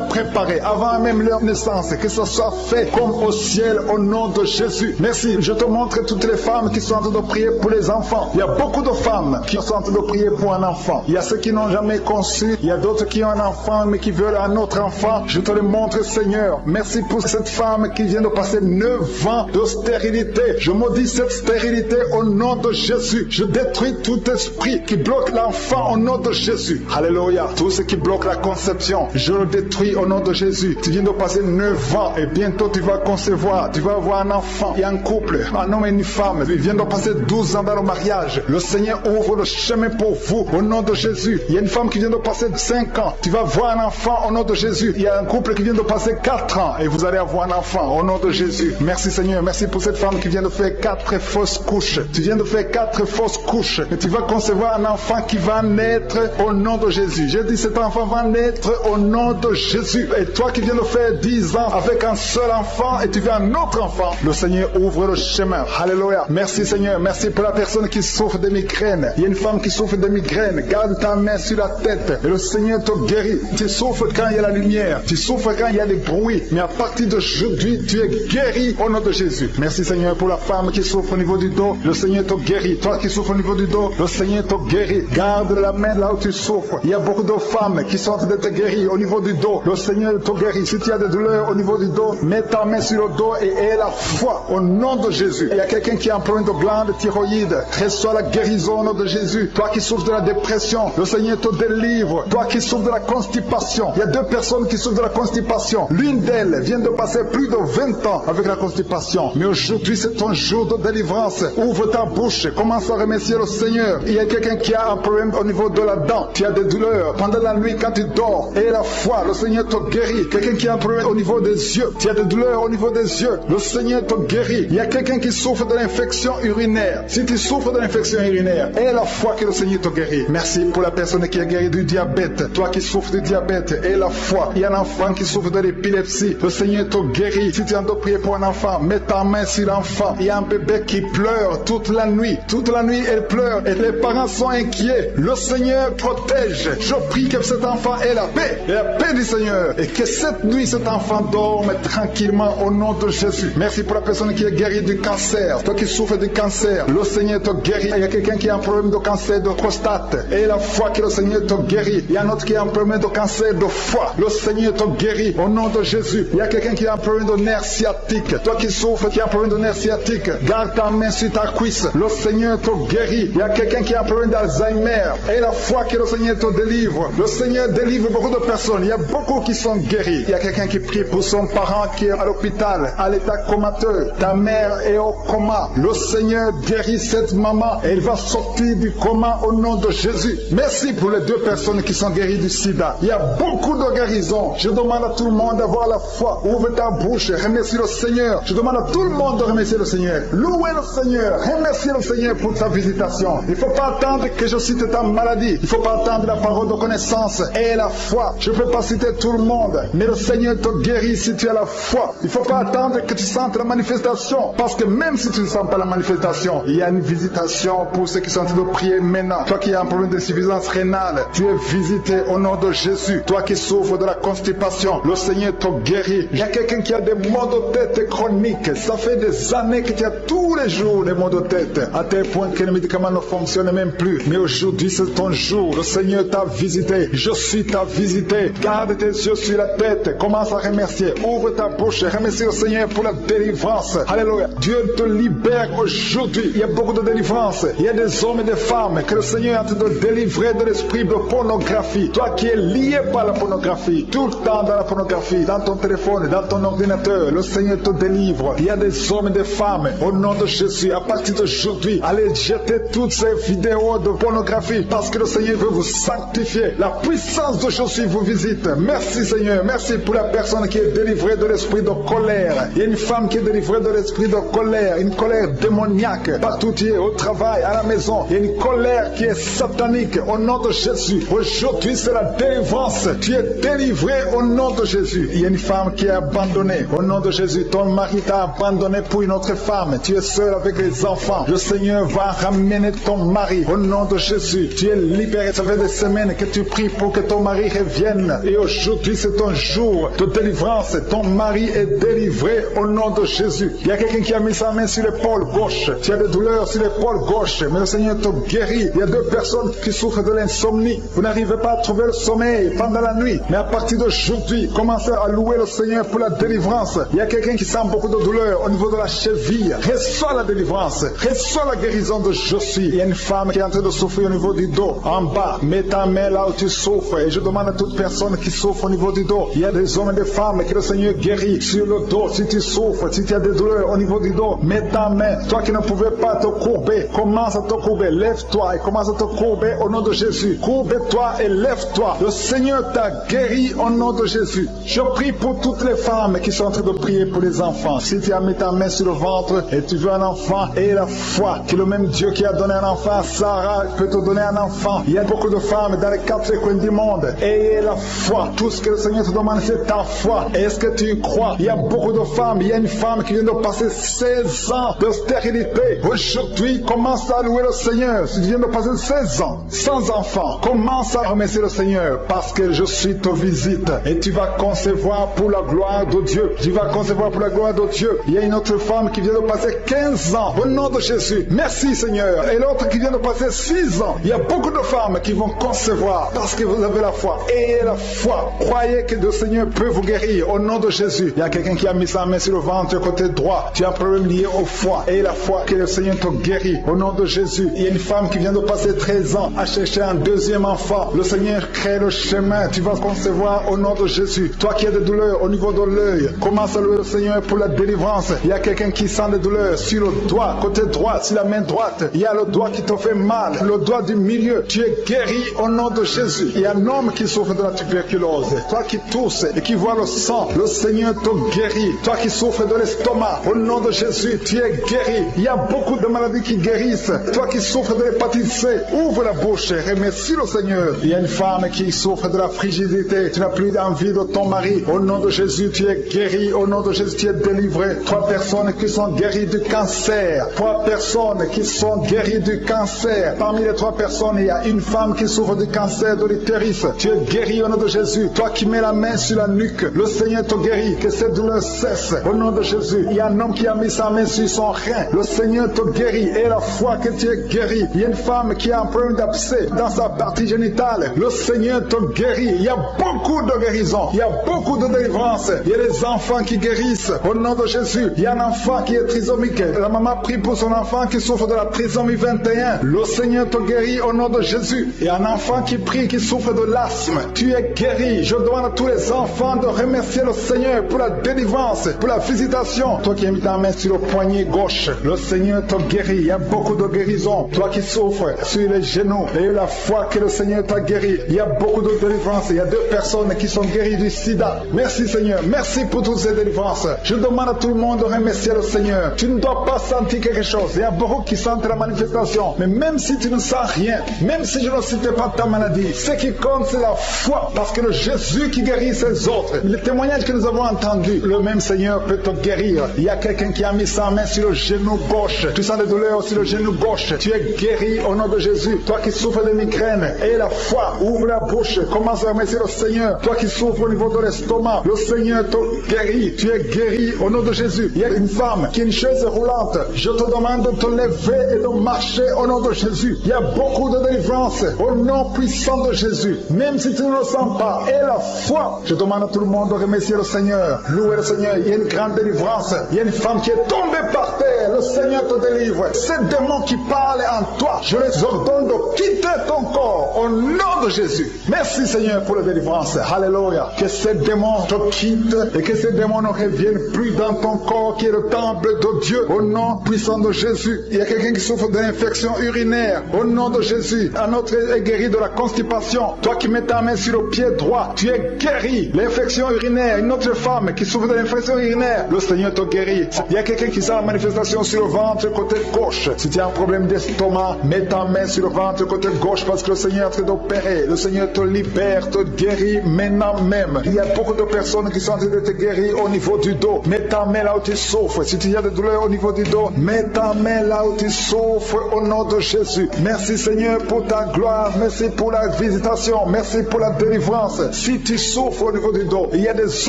préparé avant même leur naissance, que ce soit fait comme au ciel au nom de Jésus. Merci. Je te montre toutes les femmes qui sont en train de prier pour les enfants. Il y a beaucoup de femmes qui sont en train de prier pour un enfant. Il y a ceux qui n'ont jamais conçu. Il y a d'autres qui ont un enfant mais qui veulent un autre enfant. Je te le montre, Seigneur. Merci pour cette femme qui vient de passer 9 ans de stérilité. Je maudis cette stérilité au nom de Jésus. Je détruis tout esprit qui bloque l'enfant au nom de Jésus. Alléluia. Tout ce qui bloque la conception, je le détruis au nom de Jésus. Tu viens de passer 9 ans et bientôt tu vas concevoir. Tu vas avoir un enfant. Il y a un couple, un homme et une femme. Ils viennent de passer 12 ans dans le mariage. Le Seigneur ouvre le chemin pour vous au nom de Jésus. Il y a une femme qui vient de passer 5 ans. Tu vas voir un enfant au nom de Jésus. Il y a un couple qui vient de passer 4 ans et vous allez avoir un enfant au nom de Jésus. Merci Seigneur. Merci pour cette femme qui vient de faire 4 fausses couches. Tu viens de faire 4 fausses couches et tu vas concevoir un enfant qui va naître au nom de Jésus. J'ai dit cet enfant va naître au nom de Jésus. Et toi qui viens de faire 10 ans avec un seul enfant et tu veux un autre enfant, le Seigneur ouvre le chemin. Alléluia. Merci Seigneur. Merci pour la personne qui souffre de migraines. Il y a une femme qui souffre de migraines. Garde ta main sur la tête et le Seigneur te guérit. Tu souffres quand il y a la lumière. Tu souffres quand il y a des bruits. Mais à partir d'aujourd'hui, tu es guéri au nom de Jésus. Merci Seigneur pour la femme qui souffre au niveau du dos. Le Seigneur te guérit. Toi qui souffres au niveau du dos, le Seigneur te guérit. Garde la main là où tu souffres. Il y a beaucoup de femmes qui sont en train de te guérir au niveau du dos. Le Seigneur te guérit. Si tu as des douleurs au niveau du dos, mets ta main sur le dos et aie la foi au nom de Jésus. Il y a quelqu'un qui a un problème de glande thyroïde. Reçois la guérison au nom de Jésus. Toi qui souffres de la dépression, le Seigneur te délivre. Toi qui souffres de la constipation, il y a 2 personnes qui souffrent de la constipation. L'une d'elles vient de passer plus de 20 ans avec la constipation. Mais aujourd'hui, c'est ton jour de délivrance. Ouvre ta bouche. Commence à remercier le Seigneur. Il y a quelqu'un qui a un problème au niveau de la dent. Tu as des douleurs pendant la nuit quand tu dors. Et la foi, le Seigneur te guérit. Quelqu'un qui a un problème au niveau des yeux. Tu as des douleurs au niveau des yeux. Le Seigneur te guérit. Il y a quelqu'un qui souffre de l'infection urinaire. Si tu souffres de l'infection urinaire, aie la foi que le Seigneur te guérit. Merci pour la personne qui est guérie du diabète. Toi qui souffres du diabète, aie la foi. Il y a un enfant qui souffre de l'épilepsie. Le Seigneur te guérit. Si tu es en train de prier pour un enfant, mets ta main sur l'enfant. Il y a un bébé qui pleure toute la nuit. Toute la nuit, elle pleure et les parents sont inquiets. Le Seigneur protège. Je prie que cet enfant ait la paix du Seigneur, et que cette nuit cet enfant dorme tranquillement au nom de Jésus. Merci pour la personne qui est guérie du cancer. Toi qui souffres du cancer, le Seigneur te guérit. Il y a quelqu'un qui a un problème de cancer de prostate, et la foi que le Seigneur te guérit. Il y a un autre qui a un problème de cancer de foie, le Seigneur te guérit au nom de Jésus. Il y a quelqu'un qui a un problème de nerf sciatique. Toi qui souffres, qui a un problème de nerf sciatique, garde ta main sur ta cuisse, le Seigneur te guérit. Il y a quelqu'un qui a un problème d'Alzheimer, et la foi que le Seigneur te délivre. Le Seigneur délivre beaucoup de personnes. Il y a beaucoup qui sont guéris. Il y a quelqu'un qui prie pour son parent qui est à l'hôpital, à l'état comateux. Ta mère est au coma. Le Seigneur guérit cette maman et elle va sortir du coma au nom de Jésus. Merci pour les 2 personnes qui sont guéries du sida. Il y a beaucoup de guérisons. Je demande à tout le monde d'avoir la foi. Ouvre ta bouche, remercie le Seigneur. Je demande à tout le monde de remercier le Seigneur. Louez le Seigneur. Remerciez le Seigneur pour ta visitation. Il ne faut pas attendre que je cite ta maladie. Il ne faut pas attendre la parole de connaissance et la foi. Je ne peux pas citer tout le monde, mais le Seigneur te guérit si tu as la foi. Il ne faut pas attendre que tu sentes la manifestation, parce que même si tu ne sens pas la manifestation, il y a une visitation pour ceux qui sont en train de prier maintenant. Toi qui as un problème d'insuffisance rénale, tu es visité au nom de Jésus. Toi qui souffres de la constipation, le Seigneur te guérit. Il y a quelqu'un qui a des maux de tête chroniques. Ça fait des années que tu as tous les jours des maux de tête, à tel point que les médicaments ne fonctionnent même plus. Mais aujourd'hui c'est ton jour. Le Seigneur t'a visité. Je suis ta visité. Garde tes yeux sur la tête. Commence à remercier. Ouvre ta bouche. Remercie le Seigneur pour la délivrance. Alléluia. Dieu te libère aujourd'hui. Il y a beaucoup de délivrance. Il y a des hommes et des femmes que le Seigneur est en train de délivrer de l'esprit de pornographie. Toi qui es lié par la pornographie, tout le temps dans la pornographie, dans ton téléphone, dans ton ordinateur, le Seigneur te délivre. Il y a des hommes et des femmes, au nom de Jésus, à partir d'aujourd'hui, allez jeter toutes ces vidéos de pornographie, parce que le Seigneur veut vous sanctifier. La puissance de Jésus vous visite. Merci Seigneur. Merci pour la personne qui est délivrée de l'esprit de colère. Il y a une femme qui est délivrée de l'esprit de colère, une colère démoniaque, partout tu es, au travail, à la maison. Il y a une colère qui est satanique au nom de Jésus. Aujourd'hui c'est la délivrance. Tu es délivré au nom de Jésus. Il y a une femme qui est abandonnée au nom de Jésus. Ton mari t'a abandonné pour une autre femme. Tu es seul avec les enfants. Le Seigneur va ramener ton mari au nom de Jésus. Tu es libéré. Ça fait des semaines que tu pries pour que ton mari revienne. Et aujourd'hui c'est ton jour de délivrance. Ton mari est délivré au nom de Jésus. Il y a quelqu'un qui a mis sa main sur l'épaule gauche. Tu as des douleurs sur l'épaule gauche, mais le Seigneur te guérit. Il y a 2 personnes qui souffrent de l'insomnie. Vous n'arrivez pas à trouver le sommeil pendant la nuit. Mais à partir d'aujourd'hui, commencez à louer le Seigneur pour la délivrance. Il y a quelqu'un qui sent beaucoup de douleur au niveau de la cheville. Reçois la délivrance. Reçois la guérison de Jésus. Il y a une femme qui est en train de souffrir au niveau du dos, en bas. Mets ta main là où tu souffres. Et je demande à toute personne qui souffre au niveau du dos. Il y a des hommes et des femmes que le Seigneur guérit sur le dos. Si tu souffres, si tu as des douleurs au niveau du dos, mets ta main. Toi qui ne pouvais pas te courber, commence à te courber. Lève-toi et commence à te courber au nom de Jésus. Courbe-toi et lève-toi. Le Seigneur t'a guéri au nom de Jésus. Je prie pour toutes les femmes qui sont en train de prier pour les enfants. Si tu as mis ta main sur le ventre et tu veux un enfant, aie la foi que le même Dieu qui a donné un enfant à Sarah peut te donner un enfant. Il y a beaucoup de femmes dans les 4 coins du monde. Ayez la foi. Tout ce que le Seigneur te demande, c'est ta foi. Est-ce que tu y crois? Il y a beaucoup de femmes. Il y a une femme qui vient de passer 16 ans de stérilité. Aujourd'hui, commence à louer le Seigneur. Si tu viens de passer 16 ans sans enfant, commence à remercier le Seigneur, parce que je suis te visite et tu vas concevoir pour la gloire de Dieu. Tu vas concevoir pour la gloire de Dieu. Il y a une autre femme qui vient de passer 15 ans au nom de Jésus. Merci Seigneur. Et l'autre qui vient de passer 6 ans. Il y a beaucoup de femmes qui vont concevoir parce que vous avez la foi. Ayez la foi. Croyez que le Seigneur peut vous guérir au nom de Jésus. Il y a quelqu'un qui a mis sa main sur le ventre côté droit. Tu as un problème lié au foie. Ayez la foi que le Seigneur te guérit au nom de Jésus. Il y a une femme qui vient de passer 13 ans à chercher un deuxième enfant. Le Seigneur crée le chemin. Tu vas concevoir au nom de Jésus. Toi qui as des douleurs au niveau de l'œil, commence à louer le Seigneur pour la délivrance. Il y a quelqu'un qui sent des douleurs sur le doigt, côté droit, sur la main droite. Il y a le doigt qui te fait mal, le doigt du milieu. Tu es guéri au nom de Jésus. Il y a un homme qui souffre de la tuberculose. Toi qui tousses et qui vois le sang, le Seigneur te guérit. Toi qui souffres de l'estomac, au nom de Jésus, tu es guéri. Il y a beaucoup de maladies qui guérissent. Toi qui souffres de l'hépatite C, ouvre la bouche et remercie le Seigneur. Il y a une femme qui souffre de la frigidité. Tu n'as plus d'envie de ton mari. Au nom de Jésus, tu es guéri. Au nom de Jésus, tu es délivré. 3 personnes qui sont guéries du cancer. 3 personnes qui sont guéries guéri du cancer. Parmi les 3 personnes, il y a une femme qui souffre du cancer de l'utérus. Tu es guéri au nom de Jésus. Toi qui mets la main sur la nuque, le Seigneur te guérit. Que cette douleur cesse au nom de Jésus. Il y a un homme qui a mis sa main sur son rein. Le Seigneur te guérit. Et la foi que tu es guéri. Il y a une femme qui a un problème d'abcès dans sa partie génitale. Le Seigneur te guérit. Il y a beaucoup de guérisons. Il y a beaucoup de délivrance. Il y a des enfants qui guérissent au nom de Jésus. Il y a un enfant qui est trisomique. La maman prie pour son enfant qui souffre de la trisomie 21. Le Seigneur te guérit au nom de Jésus. Il y a un enfant qui prie, qui souffre de l'asthme. Tu es guéri. Je demande à tous les enfants de remercier le Seigneur pour la délivrance, pour la visitation. Toi qui as mis ta main sur le poignet gauche, le Seigneur te guérit. Il y a beaucoup de guérisons. Toi qui souffres sur les genoux, et la foi que le Seigneur t'a guéri. Il y a beaucoup de délivrance. Il y a 2 personnes qui sont guéries du sida. Merci Seigneur. Merci pour toutes ces délivrances. Je demande à tout le monde de remercier le Seigneur. Tu ne dois pas sentir quelque chose. Il y a beaucoup qui sentent la manifestation. Mais même si tu ne sens rien, même si je ne cite pas ta maladie, ce qui compte c'est la foi. Parce que le Jésus qui guérit ses autres, le témoignage que nous avons entendu, le même Seigneur peut te guérir. Il y a quelqu'un qui a mis sa main sur le genou gauche. Tu sens des douleurs sur le genou gauche. Tu es guéri au nom de Jésus. Toi qui souffres de migraine, et la foi, ouvre la bouche, commence à remercier le Seigneur. Toi qui souffres au niveau de l'estomac, le Seigneur te guérit. Tu es guéri au nom de Jésus. Il y a une femme qui a une chaise roulante. Je te demande de te lever et de marcher au nom de Jésus. Il y a beaucoup de délivrance au nom puissant de Jésus. Même si tu ne le sens pas, et la foi, je demande à tout le monde de remercier le Seigneur. Louer le Seigneur. Il y a une grande délivrance. Il y a une femme qui est tombée par terre. Le Seigneur te délivre. Ces démons qui parlent en toi, je les ordonne de quitter ton corps au nom de Jésus. Merci Seigneur pour la délivrance. Alléluia. Que ces démons te quittent et que ces démons ne reviennent plus dans ton corps qui est le temple de Dieu. Au nom puissant de Jésus. Il y a quelqu'un qui souffre d'une infection urinaire. Au nom de Jésus. Un autre est guéri de la constipation. Toi qui mets ta main sur le pied droit, tu es guéri. L'infection urinaire. Une autre femme qui souffre de l'infection urinaire, le Seigneur te guérit. Il y a quelqu'un qui sent la manifestation sur le ventre côté gauche. Si tu as un problème d'estomac, mets ta main sur le ventre côté gauche parce que le Seigneur est en train d'opérer. Le Seigneur te libère, te guérit maintenant même. Il y a beaucoup de personnes qui sont en train de te guérir au niveau du dos. Mets ta main là où tu souffres. Si tu as des douleurs au niveau du dos, mets ta main là où tu souffres au nom de Jésus. Merci Seigneur pour ta gloire. Merci pour la visitation. Merci pour la délivrance. Si tu souffres au niveau du dos, il y a des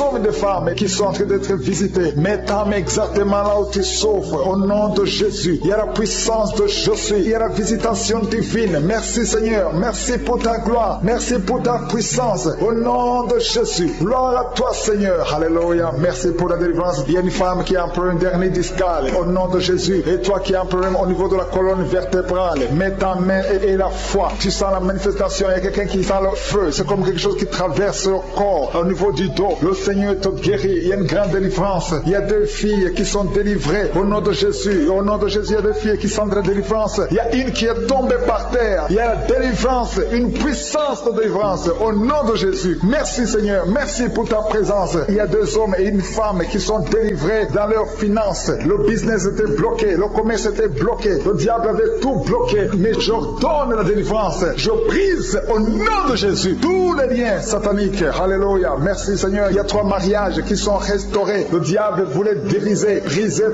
hommes et des femmes qui sont en train d'être visités. Mets ta main exactement là où tu souffres au nom de Jésus. Il y a la puissance de Jésus. Il y a la visitation divine. Merci Seigneur. Merci pour ta gloire. Merci pour ta puissance. Au nom de Jésus. Gloire à toi Seigneur. Alléluia. Merci pour la délivrance. Il y a une femme qui a un problème d'hernie discale. Au nom de Jésus. Et toi qui as un problème au niveau de la colonne vertébrale. Mets ta main et la foi. Tu sens la manifestation. Il y a quelqu'un qui sent le feu. C'est comme quelque chose qui traverse le corps au niveau du dos. Le Seigneur te guérit. Il y a une grande délivrance. Il y a 2 filles qui sont délivrées au nom de Jésus. Au nom de Jésus, il y a 2 filles qui sont de la délivrance. Il y a une qui est tombée par terre. Il y a la délivrance, une puissance de délivrance au nom de Jésus. Merci Seigneur. Merci pour ta présence. Il y a 2 hommes et une femme qui sont délivrés dans leurs finances. Le business était bloqué. Le commerce était bloqué. Le diable avait tout bloqué. Mais j'ordonne la délivrance. Je brise au nom de Jésus tous les liens sataniques. Alléluia. Merci Seigneur. Il y a 3 mariages qui sont restaurés. Le diable voulait briser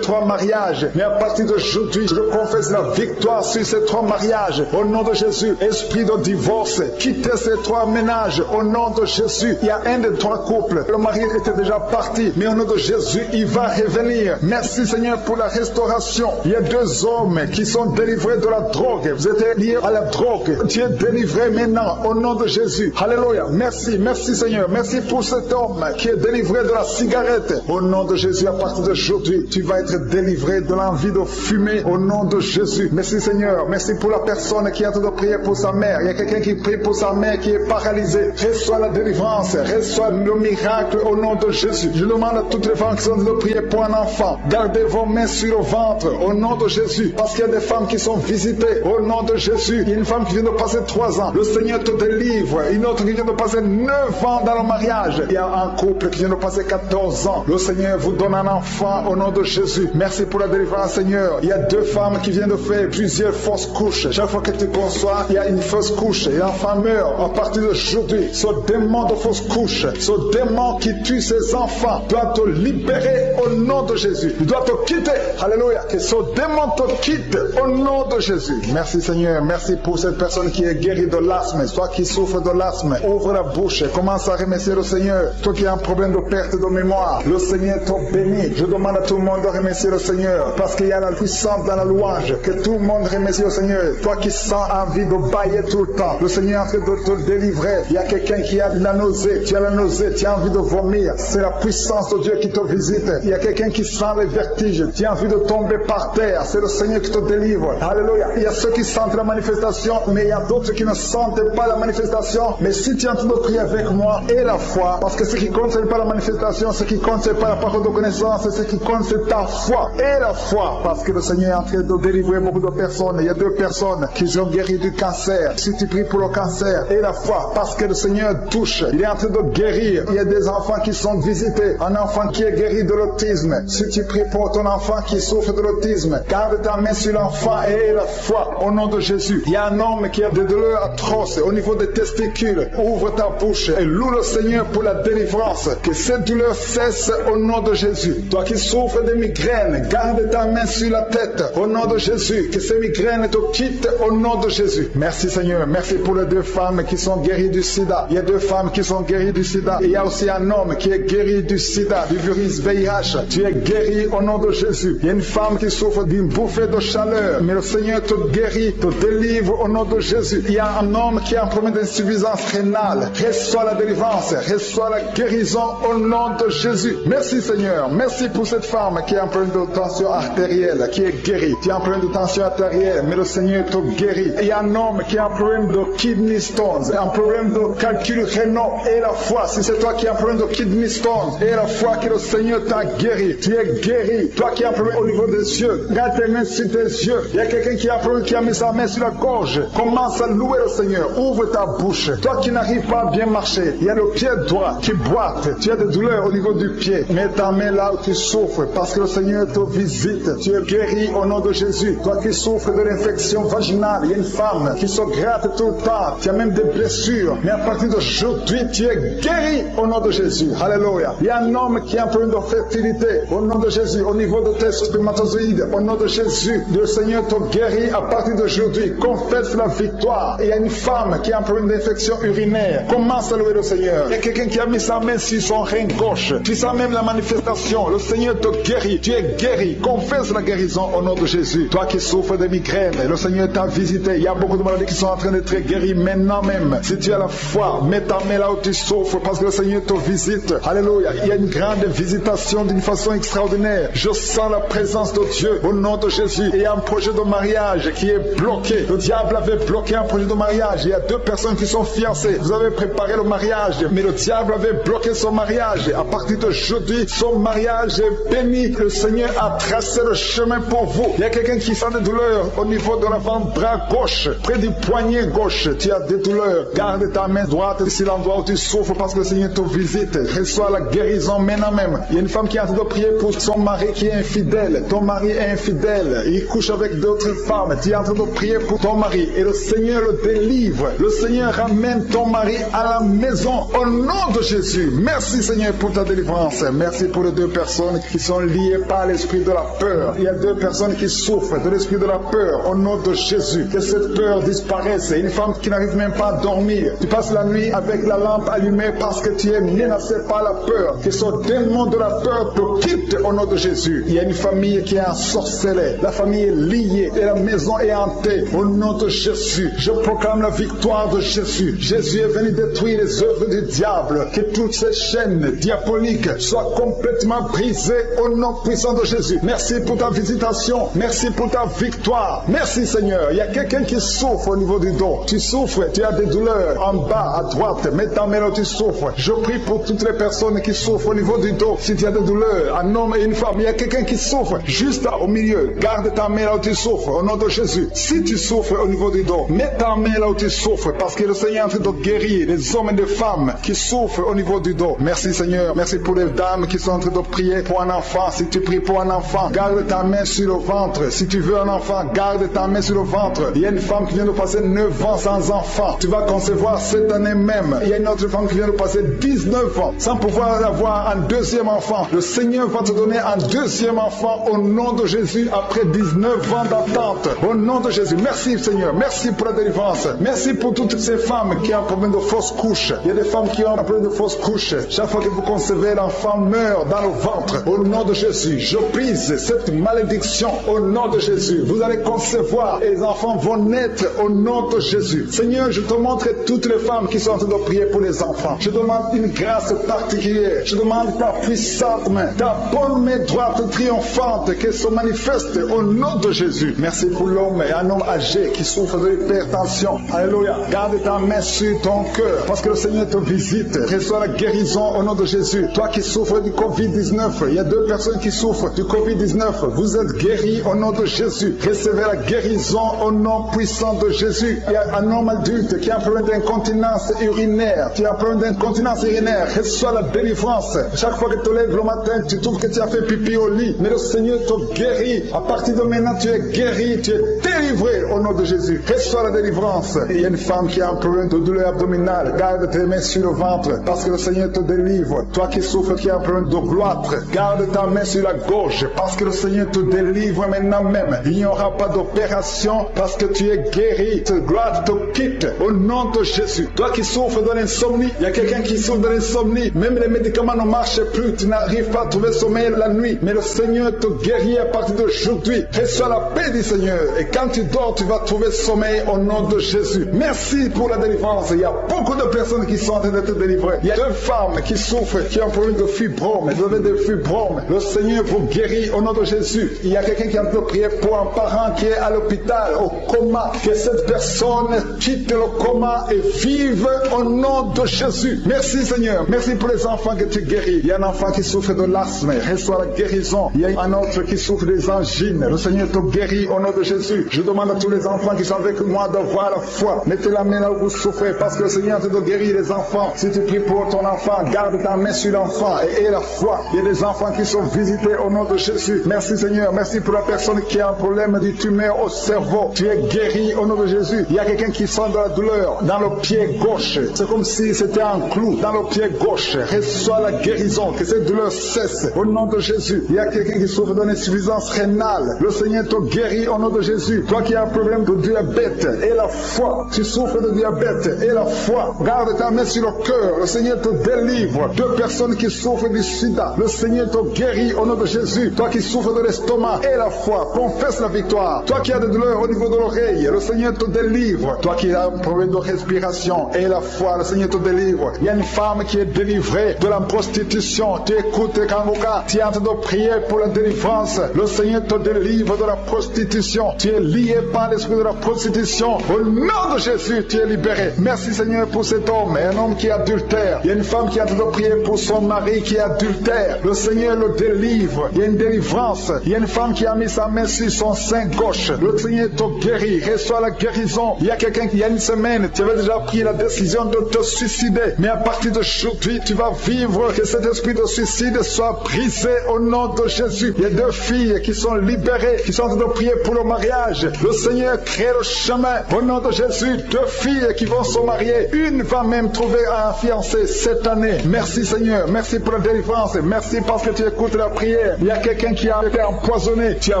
3 mariages. Mais à partir d'aujourd'hui, je confesse la victoire sur ces 3 mariages. Au nom de Jésus, esprit de divorce, quittez ces 3 ménages. Au nom de Jésus, il y a un des 3 couples. Le mari était déjà parti. Mais au nom de Jésus, il va revenir. Merci Seigneur pour la restauration. Il y a 2 hommes qui sont délivrés de la drogue. Vous êtes liés à la drogue. Tu es délivré maintenant. Au nom de Jésus. Alléluia. Merci. Merci Seigneur. Merci pour cet homme qui est délivré de la cigarette. Au nom de Jésus, à partir d'aujourd'hui, tu vas être délivré de l'envie de fumer. Au nom de Jésus. Merci Seigneur. Merci pour la personne qui est en train de prier pour sa mère. Il y a quelqu'un qui prie pour sa mère qui est paralysée. Reçois la délivrance. Reçois le miracle au nom de Jésus. Je demande à toutes les femmes qui sont en train de prier pour un enfant. Gardez vos mains sur le ventre. Au nom de Jésus. Parce qu'il y a des femmes qui sont visitées. Au nom de Jésus. Il y a une femme qui vient de passer 3 ans. Le Seigneur te délivre. Une autre qui vient de passer 9 ans dans le mariage. Il y a un couple qui vient de passer 14 ans. Le Seigneur vous donne un enfant au nom de Jésus. Merci pour la délivrance, Seigneur. Il y a 2 femmes qui viennent de faire plusieurs fausses couches. Chaque fois que tu conçois, il y a une fausse couche et l'enfant meurt. À partir d'aujourd'hui, ce démon de fausse couche, ce démon qui tue ses enfants, doit te libérer au nom de Jésus. Il doit te quitter. Alléluia. Que ce démon te quitte Au nom de Jésus. Merci Seigneur. Merci pour cette personne qui est guérie de l'asthme. Toi qui souffres de l'asthme, ouvre la bouche. Commence à remercier le Seigneur. Toi qui as un problème de perte de mémoire, le Seigneur te bénit. Je demande à tout le monde de remercier le Seigneur parce qu'il y a la puissance dans la louange. Que tout le monde remercie le Seigneur. Toi qui sens envie de bailler tout le temps, le Seigneur est en train de te délivrer. Il y a quelqu'un qui a de la nausée. Tu as la nausée, tu as envie de vomir. C'est la puissance de Dieu qui te visite. Il y a quelqu'un qui sent les vertiges. Tu as envie de tomber par terre. C'est le Seigneur qui te délivre. Alléluia. Il y a ceux qui sentent la manifestation, mais il y a d'autres qui ne sentent pas la manifestation. Mais si tu es en train de prier avec moi, et la foi, parce que ce qui compte, ce n'est pas la manifestation, ce qui compte, ce n'est pas la parole de connaissance, ce qui compte, c'est ta foi. Et la foi, parce que le Seigneur est en train de délivrer beaucoup de personnes. Il y a 2 personnes qui ont guéri du cancer. Si tu pries pour le cancer, et la foi, parce que le Seigneur touche, il est en train de guérir. Il y a des enfants qui sont visités. Un enfant qui est guéri de l'autisme. Si tu pries pour ton enfant qui souffre de l'autisme, garde ta main sur l'enfant et la foi au nom de Jésus. Il y a un homme qui a des douleurs atroces au niveau des testicules. Ouvre ta bouche et loue le Seigneur pour la délivrance. Que cette douleur cesse au nom de Jésus. Toi qui souffres de migraines, garde ta main sur la tête au nom de Jésus. Que ces migraines te quittent au nom de Jésus. Merci Seigneur. Merci pour les 2 femmes qui sont guéries du sida. Il y a 2 femmes qui sont guéries du sida. Et il y a aussi un homme qui est guéri du sida, du virus VIH. Tu es guéri au nom de Jésus. Il y a une femme qui souffre d'une bouffée de chaleur. Mais le Seigneur te guérit, te délivre au nom de Jésus. Il y a un homme qui a un problème d'insuffisance rénale. Reçois la délivrance, reçois la guérison au nom de Jésus. Merci Seigneur. Merci pour cette femme qui a un problème de tension artérielle, qui est guérie. Tu as un problème de tension artérielle, mais le Seigneur te guérit. Et il y a un homme qui a un problème de kidney stones, un problème de calcul rénal. Et la foi, si c'est toi qui as un problème de kidney stones, et la foi que le Seigneur t'a guéri. Tu es guéri. Toi qui as un problème au niveau des yeux, garde tes mains sur tes yeux. Il y a quelqu'un qui a un problème, qui a mis sa main sur la gorge. Commence à louer le Seigneur. Ouvre ta bouche. Toi qui n'arrives pas à bien marcher, il y a le pied droit qui boite. Tu as des douleurs au niveau du pied. Mets ta main là où tu souffres parce que le Seigneur te visite. Tu es guéri au nom de Jésus. Toi qui souffres de l'infection vaginale, il y a une femme qui se gratte tout le temps. Tu as même des blessures. Mais à partir d'aujourd'hui, tu es guéri au nom de Jésus. Alléluia. Il y a un homme qui a un problème de fertilité au nom de Jésus. Au niveau de tes spermatozoïdes, au nom de Jésus, le Seigneur te guérit à partir d'aujourd'hui. Confesse la victoire. Et il y a une femme qui a un problème d'infection urinaire. Commence à louer le Seigneur. Il y a quelqu'un qui a mis sa main sur son rein gauche. Tu sens même la manifestation. Le Seigneur te guérit. Tu es guéri. Confesse la guérison au nom de Jésus. Toi qui souffres de migraines, le Seigneur t'a visité. Il y a beaucoup de maladies qui sont en train d'être guéries maintenant même. Si tu as la foi, mets ta main là où tu souffres parce que le Seigneur te visite. Alléluia. Il y a une grande visitation d'une façon extraordinaire. Je sens la présence de Dieu au nom de Jésus. Et il y a un projet de mariage qui est bloqué. Le diable avait bloqué un projet de mariage. Il y a 2 personnes qui sont fiancées. Vous avez préparé le mariage, mais le diable avait bloqué son mariage. À partir d'aujourd'hui, son mariage est béni. Le Seigneur a tracé le chemin pour vous. Il y a quelqu'un qui sent des douleurs au niveau de l'avant-bras gauche, près du poignet gauche. Tu as des douleurs. Garde ta main droite sur l'endroit où tu souffres parce que le Seigneur te visite. Reçois la guérison maintenant même. Il y a une femme qui est en train de prier pour son mari qui est infidèle. Ton mari est infidèle. Il couche avec d'autres femmes. Tu es en train de prier pour ton mari et le Seigneur le délivre. Le Seigneur ramène ton mari à la maison au nom de Jésus. Merci Seigneur pour ta délivrance. Merci pour les 2 personnes qui sont liées par l'esprit de la peur. Il y a 2 personnes qui souffrent de l'esprit de la peur au nom de Jésus. Que cette peur disparaisse. Une femme qui n'arrive même pas à dormir. Tu passes la nuit avec la lampe allumée parce que tu es menacé par la peur. Que ce démon de la peur te quitte au nom de Jésus. Il y a une famille qui est ensorcelée. La famille est liée et la maison est hantée au nom de Jésus. Je proclame la victoire de Jésus. Jésus est venu détruire les œuvres du diable. Que toutes ces chaînes diaboliques soient complètement brisées au nom puissant de Jésus. Merci pour ta visitation. Merci pour ta victoire. Merci Seigneur. Il y a quelqu'un qui souffre au niveau du dos. Tu souffres, tu as des douleurs en bas, à droite. Mets ta main là où tu souffres. Je prie pour toutes les personnes qui souffrent au niveau du dos. Si tu as des douleurs, un homme et une femme, il y a quelqu'un qui souffre juste là, au milieu. Garde ta main là où tu souffres au nom de Jésus. Si tu souffres au niveau du dos, mets ta main là où tu souffres parce que le Seigneur est en train de guérir les hommes et les femmes qui souffrent au niveau du dos. Merci Seigneur. Merci pour les dames qui sont en train de prier pour un enfant. Si tu pries pour un enfant, garde ta main sur le ventre. Si tu veux un enfant, garde ta main sur le ventre. Il y a une femme qui vient de passer 9 ans sans enfant. Tu vas concevoir cette année même. Il y a une autre femme qui vient de passer 19 ans sans pouvoir avoir un deuxième enfant. Le Seigneur va te donner un deuxième enfant au nom de Jésus après 19 vent d'attente. Au nom de Jésus, merci Seigneur, merci pour la délivrance. Merci pour toutes ces femmes qui ont un problème de fausse couche. Il y a des femmes qui ont un problème de fausse couche. Chaque fois que vous concevez, l'enfant meurt dans le ventre. Au nom de Jésus, je brise cette malédiction au nom de Jésus. Vous allez concevoir et les enfants vont naître au nom de Jésus. Seigneur, je te montre toutes les femmes qui sont en train de prier pour les enfants. Je demande une grâce particulière. Je demande ta puissante main, ta bonne main droite triomphante qu'elle se manifeste au nom de Jésus. Merci pour l'homme et un homme âgé qui souffre de l'hypertension. Alléluia. Garde ta main sur ton cœur parce que le Seigneur te visite. Reçois la guérison au nom de Jésus. Toi qui souffres du Covid-19, il y a 2 personnes qui souffrent du Covid-19. Vous êtes guéris au nom de Jésus. Recevez la guérison au nom puissant de Jésus. Il y a un homme adulte qui a un problème d'incontinence urinaire. Tu as un problème d'incontinence urinaire. Reçois la délivrance. Chaque fois que tu te lèves le matin, tu trouves que tu as fait pipi au lit. Mais le Seigneur te guérit. À partir de maintenant, tu es guéri. Tu es délivré au nom de Jésus. Reçois la délivrance. Il y a une femme qui a un problème de douleur abdominale. Garde tes mains sur le ventre parce que le Seigneur te délivre. Toi qui souffres, qui a un problème de gloître, garde ta main sur la gorge parce que le Seigneur te délivre maintenant même. Il n'y aura pas d'opération parce que tu es guéri. Cette gloire te quitte au nom de Jésus. Toi qui souffres de l'insomnie, il y a quelqu'un qui souffre de l'insomnie. Même les médicaments ne marchent plus. Tu n'arrives pas à trouver sommeil la nuit. Mais le Seigneur te guérit à partir d'aujourd'hui. Reçois la paix du Seigneur. Et quand tu dors, tu vas trouver sommeil au nom de Jésus. Merci pour la délivrance. Il y a beaucoup de personnes qui sont en train d'être délivrées. Il y a 2 femmes qui souffrent, qui ont un problème de fibrome. Vous avez des fibromes. Le Seigneur vous guérit au nom de Jésus. Il y a quelqu'un qui est en train de prier pour un parent qui est à l'hôpital, au coma. Que cette personne quitte le coma et vive au nom de Jésus. Merci Seigneur. Merci pour les enfants que tu guéris. Il y a un enfant qui souffre de l'asthme. Reçois la guérison. Il y a un autre qui souffre des angines. Le Seigneur te guérit au nom de Jésus. Je demande à tous les enfants qui sont avec moi d'avoir la foi. Mettez la main là où vous souffrez parce que le Seigneur te guérit les enfants. Si tu pries pour ton enfant, garde ta main sur l'enfant et aie la foi. Il y a des enfants qui sont visités au nom de Jésus. Merci Seigneur. Merci pour la personne qui a un problème de tumeur au cerveau. Tu es guéri au nom de Jésus. Il y a quelqu'un qui sent de la douleur dans le pied gauche. C'est comme si c'était un clou dans le pied gauche. Reçois la guérison. Que cette douleur cesse au nom de Jésus. Il y a quelqu'un qui souffre d'une insuffisance rénale. Le Seigneur te guérit au nom de Jésus. Toi qui as un problème de diabète et la foi. Tu souffres de diabète et la foi. Garde ta main sur le cœur. Le Seigneur te délivre. 2 personnes qui souffrent du sida. Le Seigneur te guérit au nom de Jésus. Toi qui souffres de l'estomac et la foi. Confesse la victoire. Toi qui as des douleurs au niveau de l'oreille. Le Seigneur te délivre. Toi qui as un problème de respiration et la foi. Le Seigneur te délivre. Il y a une femme qui est délivrée de la prostitution. Tu écoutes Kanguka. Tu es en train de prier pour la délivrance. Le Seigneur te délivre de la prostitution. Tu es lié par l'esprit de la prostitution. Au nom de Jésus, tu es libéré. Merci Seigneur pour cet homme et un homme qui est adultère. Il y a une femme qui est en train de prier pour son mari qui est adultère. Le Seigneur le délivre. Il y a une délivrance. Il y a une femme qui a mis sa main sur son sein gauche. Le Seigneur te guérit. Reçois la guérison. Il y a quelqu'un qui, il y a une semaine, tu avais déjà pris la décision de te suicider. Mais à partir d'aujourd'hui, tu vas vivre que cet esprit de suicide soit brisé au nom de Jésus. Il y a 2 filles qui sont libérées, qui sont en train de prier pour le mariage. Le Seigneur crée le chemin. Au nom de Jésus, 2 filles qui vont se marier. Une va même trouver un fiancé cette année. Merci Seigneur. Merci pour la délivrance. Merci parce que tu écoutes la prière. Il y a quelqu'un qui a été empoisonné. Tu as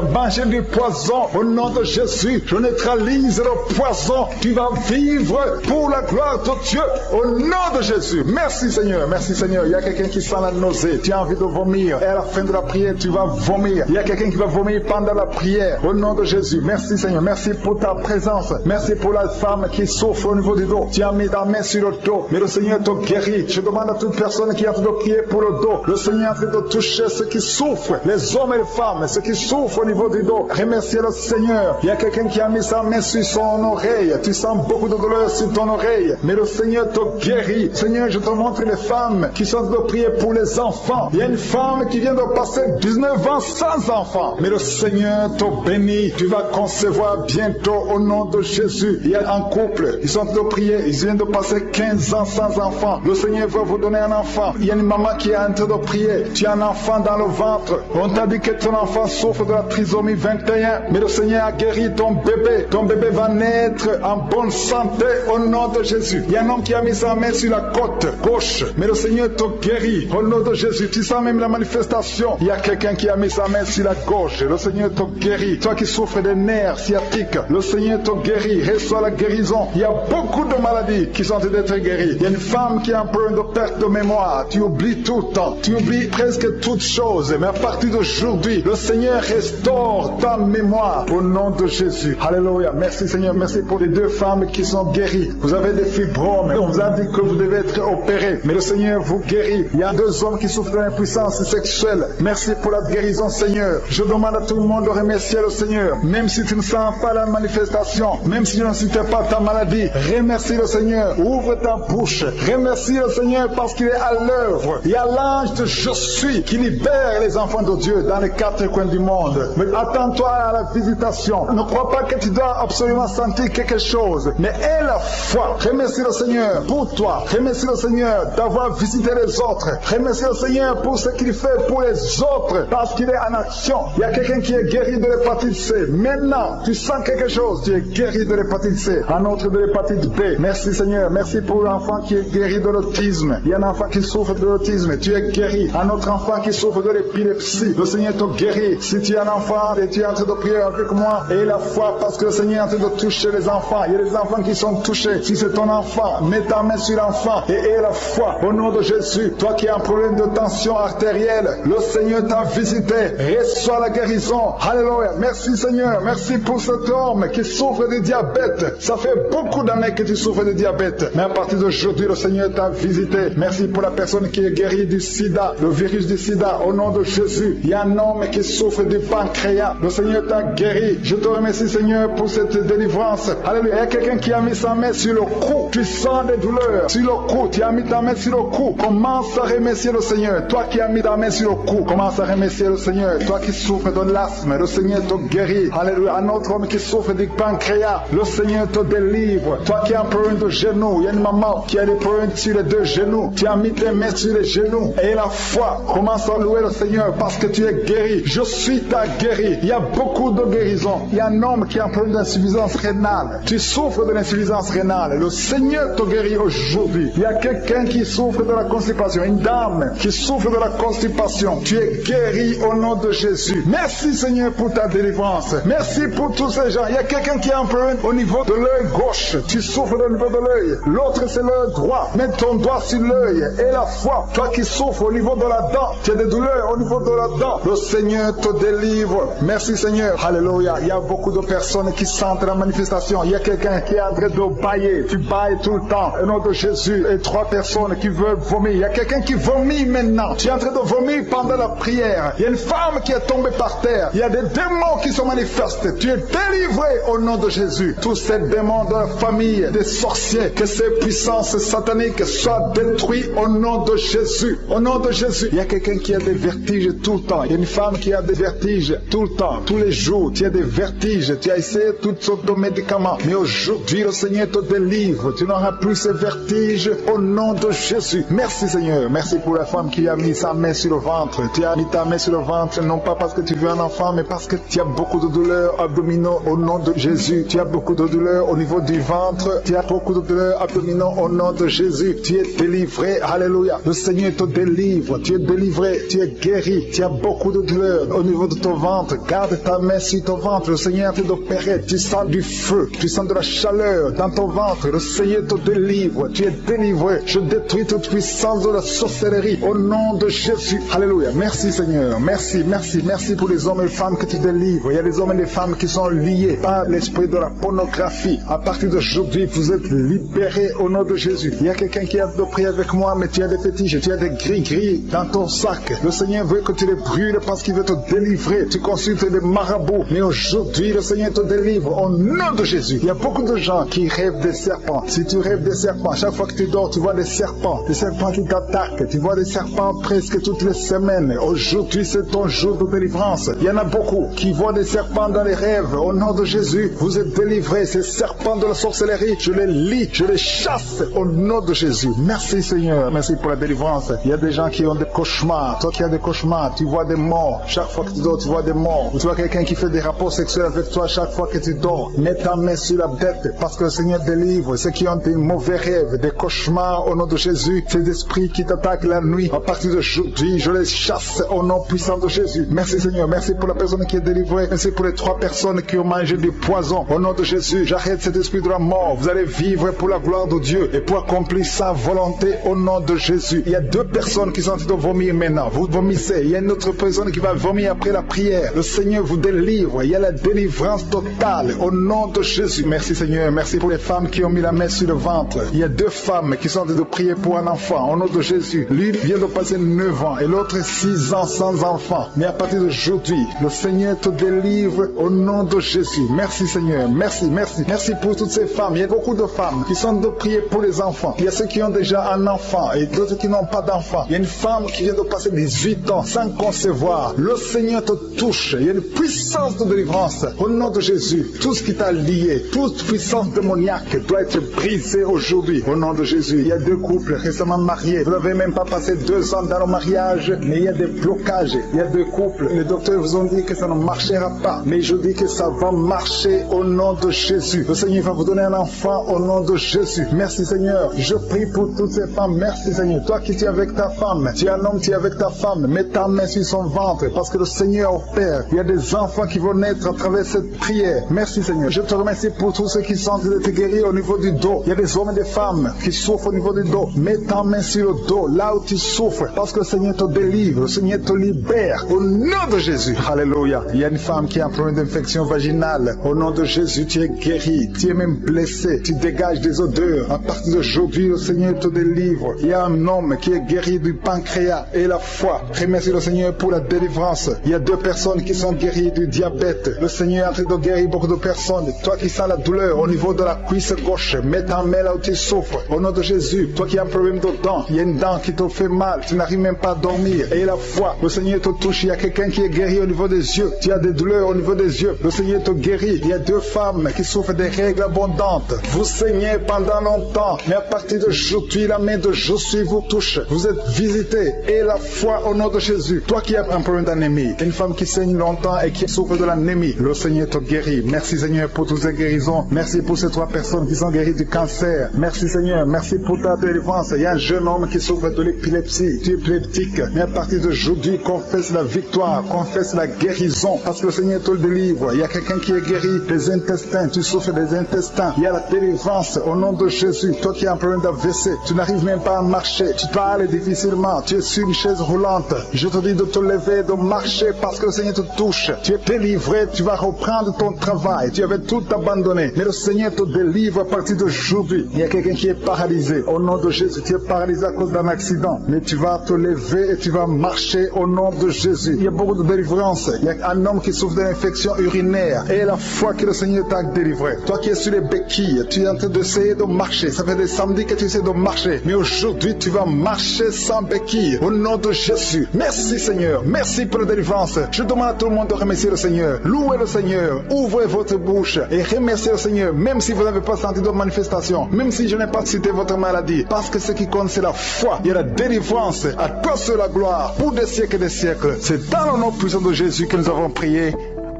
mangé du poison. Au nom de Jésus, je neutralise le poison. Tu vas vivre pour la gloire de Dieu. Au nom de Jésus. Merci Seigneur. Merci Seigneur. Il y a quelqu'un qui sent la nausée. Tu as envie de vomir. Et à la fin de la prière, tu vas vomir. Il y a quelqu'un qui va vomir pendant la prière. Au nom de Jésus. Merci Seigneur. Merci pour ta présence. Merci pour la femme qui souffre au niveau du dos. Tu as mis ta main sur le dos. Mais le Seigneur te guérit. Je demande à toute personne qui a en train de prier pour le dos. Le Seigneur est en train de toucher ceux qui souffrent. Les hommes et les femmes. Ceux qui souffrent au niveau du dos. Remerciez le Seigneur. Il y a quelqu'un qui a mis sa main sur son oreille. Tu sens beaucoup de douleur sur ton oreille. Mais le Seigneur te guérit. Seigneur, je te montre les femmes qui sont en train de prier pour les enfants. Il y a une femme qui vient de passer 19 ans sans enfant. Mais le Seigneur te bénit. Tu vas concevoir bientôt au nom de Jésus. Il y a un couple. Ils sont en train de prier. Ils viennent de passer 15 ans sans enfant. Le Seigneur va vous donner un enfant. Il y a une maman qui est en train de prier. Tu as un enfant dans le ventre. On t'a dit que ton enfant souffre de la trisomie 21. Mais le Seigneur a guéri ton bébé. Ton bébé va naître en bonne santé au nom de Jésus. Il y a un homme qui a mis sa main sur la côte gauche. Mais le Seigneur te guérit au nom de Jésus. Tu sens même la manifestation. Il y a quelqu'un qui a mis sa main sur la gauche. Le Seigneur te guérit. guéri. Toi qui souffres des nerfs sciatiques, le Seigneur te guérit. Reçois la guérison. Il y a beaucoup de maladies qui sont en train d'être guéries. Il y a une femme qui a un problème de perte de mémoire. Tu oublies tout le temps. Tu oublies presque toutes choses. Mais à partir d'aujourd'hui, le Seigneur restaure ta mémoire au nom de Jésus. Alléluia. Merci Seigneur. Merci pour les deux femmes qui sont guéries. Vous avez des fibromes. On vous a dit que vous devez être opérés. Mais le Seigneur vous guérit. Il y a deux hommes qui souffrent de l'impuissance sexuelle. Merci pour la guérison Seigneur. Je demande à tout le monde de remercier le Seigneur. Même si tu ne sens pas la manifestation, même si tu ne sentais pas ta maladie, remercie le Seigneur. Ouvre ta bouche. Remercie le Seigneur parce qu'il est à l'œuvre. Il y a l'ange de Je suis qui libère les enfants de Dieu dans les quatre coins du monde. Mais attends-toi à la visitation. Ne crois pas que tu dois absolument sentir quelque chose. Mais aie la foi. Remercie le Seigneur pour toi. Remercie le Seigneur d'avoir visité les autres. Remercie le Seigneur pour ce qu'il fait pour les autres parce qu'il est en action. Il y a quelqu'un qui est guéri de l'hépatite C. Maintenant, tu sens quelque chose. Tu es guéri de l'hépatite C. Un autre de l'hépatite B. Merci Seigneur. Merci pour l'enfant qui est guéri de l'autisme. Il y a un enfant qui souffre de l'autisme. Tu es guéri. Un autre enfant qui souffre de l'épilepsie. Le Seigneur te guérit. Si tu es un enfant et tu es en train de prier avec moi, aie la foi parce que le Seigneur est en train de toucher les enfants. Il y a des enfants qui sont touchés. Si c'est ton enfant, mets ta main sur l'enfant et aie la foi. Au nom de Jésus, toi qui as un problème de tension artérielle, le Seigneur t'a visité. Reçois la guérison. Alléluia. Merci Seigneur. Merci pour cet homme qui souffre de diabète. Ça fait beaucoup d'années que tu souffres de diabète. Mais à partir d'aujourd'hui, le Seigneur t'a visité. Merci pour la personne qui est guérie du sida, le virus du sida. Au nom de Jésus, il y a un homme qui souffre du pancréas. Le Seigneur t'a guéri. Je te remercie Seigneur pour cette délivrance. Alléluia. Il y a quelqu'un qui a mis sa main sur le cou. Tu sens des douleurs sur le cou. Tu as mis ta main sur le cou. Commence à remercier le Seigneur. Toi qui as mis ta main sur le cou, commence à remercier le Seigneur. Toi qui souffres de l'asthme, le Seigneur te guérit. Alléluia. Un autre homme qui souffre du pancréas, le Seigneur te délivre. Toi qui as un problème de genou, il y a une maman qui a des problèmes sur les deux genoux. Tu as mis tes mains sur les genoux. Et la foi, commence à louer le Seigneur parce que tu es guéri. Je suis ta guéri. Il y a beaucoup de guérisons. Il y a un homme qui a un problème d'insuffisance rénale. Tu souffres de l'insuffisance rénale. Le Seigneur te guérit aujourd'hui. Il y a quelqu'un qui souffre de la constipation. Une dame qui souffre de la constipation. Tu es guéri au nom de Jésus. Merci Seigneur pour ta délivrance. Merci pour tous ces gens. Il y a quelqu'un qui a un problème au niveau de l'œil gauche. Tu souffres au niveau de l'œil. L'autre c'est l'œil droit. Mets ton doigt sur l'œil et la foi. Toi qui souffres au niveau de la dent. Tu as des douleurs au niveau de la dent. Le Seigneur te délivre. Merci Seigneur. Alléluia. Il y a beaucoup de personnes qui sentent la manifestation. Il y a quelqu'un qui est en train de bailler. Tu bailles tout le temps. Au nom de Jésus. Et 3 personnes qui veulent vomir. Il y a quelqu'un qui vomit maintenant. Tu es en train de vomir pendant la prière. Il y a une femme qui est tombée par terre. Il y a des démons qui se manifestent. Tu es délivré au nom de Jésus. Tous ces démons de la famille, des sorciers, que ces puissances sataniques soient détruites au nom de Jésus. Au nom de Jésus. Il y a quelqu'un qui a des vertiges tout le temps. Il y a une femme qui a des vertiges tout le temps, tous les jours. Tu as des vertiges. Tu as essayé toutes sortes de médicaments. Mais aujourd'hui, le Seigneur te délivre. Tu n'auras plus ces vertiges au nom de Jésus. Merci Seigneur. Merci pour la femme qui a mis sa main sur le ventre. Tu as mis ta main sur le ventre, non pas parce que tu veux un enfant, mais parce que tu as beaucoup de douleurs abdominaux au nom de Jésus. Tu as beaucoup de douleurs au niveau du ventre. Tu as beaucoup de douleurs abdominaux au nom de Jésus. Tu es délivré. Alléluia. Le Seigneur te délivre. Tu es délivré. Tu es guéri. Tu as beaucoup de douleurs au niveau de ton ventre. Garde ta main sur ton ventre. Le Seigneur te d'opérer. Tu sens du feu. Tu sens de la chaleur dans ton ventre. Le Seigneur te délivre. Tu es délivré. Je détruis toute puissance de la sorcellerie au nom de Jésus. Alléluia. Merci Seigneur. Merci, merci, merci pour les hommes et les femmes que tu délivres. Il y a des hommes et des femmes qui sont liés par l'esprit de la pornographie. À partir d'aujourd'hui, vous êtes libérés au nom de Jésus. Il y a quelqu'un qui a de prier avec moi, mais tu as des fétiches, tu as des gris-gris dans ton sac. Le Seigneur veut que tu les brûles parce qu'il veut te délivrer. Tu consultes des marabouts, mais aujourd'hui, le Seigneur te délivre au nom de Jésus. Il y a beaucoup de gens qui rêvent des serpents. Si tu rêves des serpents, chaque fois que tu dors, tu vois des serpents qui t'attaquent. Tu vois des serpents presque toutes les semaines. Aujourd'hui, c'est ton jour de délivrance. Il y en a beaucoup qui voient des serpents dans les rêves. Au nom de Jésus, vous êtes délivrés. Ces serpents de la sorcellerie, je les lis, je les chasse au nom de Jésus. Merci Seigneur. Merci pour la délivrance. Il y a des gens qui ont des cauchemars. Toi qui as des cauchemars, tu vois des morts. Chaque fois que tu dors, tu vois des morts. Ou tu vois quelqu'un qui fait des rapports sexuels avec toi chaque fois que tu dors. Mets ta main sur la tête parce que le Seigneur délivre ceux qui ont des mauvais rêves, des cauchemars au nom de Jésus. Ces esprits qui t'attaquent la nuit, à partir d'aujourd'hui, je les chasse au nom puissant de Jésus. Merci Seigneur. Merci pour la personne qui est délivrer. Merci pour les 3 personnes qui ont mangé du poison. Au nom de Jésus, j'arrête cet esprit de la mort. Vous allez vivre pour la gloire de Dieu et pour accomplir sa volonté au nom de Jésus. Il y a 2 personnes qui sont en train de vomir maintenant. Vous vomissez. Il y a une autre personne qui va vomir après la prière. Le Seigneur vous délivre. Il y a la délivrance totale au nom de Jésus. Merci Seigneur. Merci pour les femmes qui ont mis la main sur le ventre. Il y a 2 femmes qui sont en train de prier pour un enfant au nom de Jésus. L'une vient de passer 9 ans et l'autre 6 ans sans enfant. Mais à partir d'aujourd'hui, le Seigneur te délivre au nom de Jésus. Merci Seigneur. Merci, merci. Merci pour toutes ces femmes. Il y a beaucoup de femmes qui sont en train de prier pour les enfants. Il y a ceux qui ont déjà un enfant et d'autres qui n'ont pas d'enfant. Il y a une femme qui vient de passer 18 ans sans concevoir. Le Seigneur te touche. Il y a une puissance de délivrance au nom de Jésus. Tout ce qui t'a lié, toute puissance démoniaque doit être brisée aujourd'hui au nom de Jésus. Il y a 2 couples récemment mariés. Vous n'avez même pas passé 2 ans dans le mariage, mais il y a des blocages. Il y a 2 couples. Les docteurs vous ont dit que ça ne marchera pas, mais je dis que ça va marcher au nom de Jésus. Le Seigneur va vous donner un enfant au nom de Jésus. Merci Seigneur. Je prie pour toutes ces femmes. Merci Seigneur. Toi qui es avec ta femme, tu es un homme, tu es avec ta femme, mets ta main sur son ventre parce que le Seigneur opère. Il y a des enfants qui vont naître à travers cette prière. Merci Seigneur. Je te remercie pour tous ceux qui sont de te guérir au niveau du dos. Il y a des hommes et des femmes qui souffrent au niveau du dos. Mets ta main sur le dos, là où tu souffres, parce que le Seigneur te délivre, le Seigneur te libère au nom de Jésus. Alléluia. Il y a une femme qui a un problème d'infection vaginale. Au nom de Jésus, tu es guéri, tu es même blessé, tu dégages des odeurs. À partir d'aujourd'hui, le Seigneur te délivre. Il y a un homme qui est guéri du pancréas et la foi. Remercie le Seigneur pour la délivrance. Il y a 2 personnes qui sont guéries du diabète. Le Seigneur est en train de guérir beaucoup de personnes. Toi qui sens la douleur au niveau de la cuisse gauche, mets ta main là où tu souffres. Au nom de Jésus, toi qui as un problème de dents, il y a une dent qui te fait mal, tu n'arrives même pas à dormir. Et la foi, le Seigneur te touche. Il y a quelqu'un qui est guéri au niveau des yeux. Tu as des douleurs au niveau des yeux. Le Seigneur te guérit. Il y a 2 femmes qui souffrent des règles abondantes. Vous saignez pendant longtemps, mais à partir d'aujourd'hui, la main de Jésus vous touche. Vous êtes visités. Et la foi au nom de Jésus. Toi qui as un problème d'anémie, une femme qui saigne longtemps et qui souffre de l'anémie, le Seigneur te guérit. Merci Seigneur pour toutes ces guérisons. Merci pour ces 3 personnes qui sont guéries du cancer. Merci Seigneur. Merci pour ta délivrance. Il y a un jeune homme qui souffre de l'épilepsie. Tu es épileptique. Mais à partir d'aujourd'hui, confesse la victoire, confesse la guérison, parce que le Seigneur te le délivre. Il y a quelqu'un qui est guéri des intestins. Tu souffres des intestins. Il y a la délivrance au nom de Jésus. Toi qui as un problème d'AVC, tu n'arrives même pas à marcher. Tu parles difficilement. Tu es sur une chaise roulante. Je te dis de te lever, de marcher, parce que le Seigneur te touche. Tu es délivré. Tu vas reprendre ton travail. Tu avais tout abandonné. Mais le Seigneur te délivre à partir d'aujourd'hui. Il y a quelqu'un qui est paralysé. Au nom de Jésus, tu es paralysé à cause d'un accident. Mais tu vas te lever et tu vas marcher au nom de Jésus. Il y a beaucoup de délivrance. Il y a un homme qui souffre d'une infection urinaire. Et la foi que le Seigneur t'a délivré. Toi qui es sur les béquilles, tu es en train d'essayer de marcher. Ça fait des samedis que tu essaies de marcher. Mais aujourd'hui, tu vas marcher sans béquilles. Au nom de Jésus. Merci Seigneur. Merci pour la délivrance. Je demande à tout le monde de remercier le Seigneur. Louez le Seigneur. Ouvrez votre bouche et remerciez le Seigneur. Même si vous n'avez pas senti de manifestation. Même si je n'ai pas cité votre maladie. Parce que ce qui compte, c'est la foi. Il y a la délivrance. À toi seul la gloire. Pour des siècles et des siècles. C'est dans le nom puissant de Jésus que nous avons prié.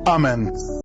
Amen.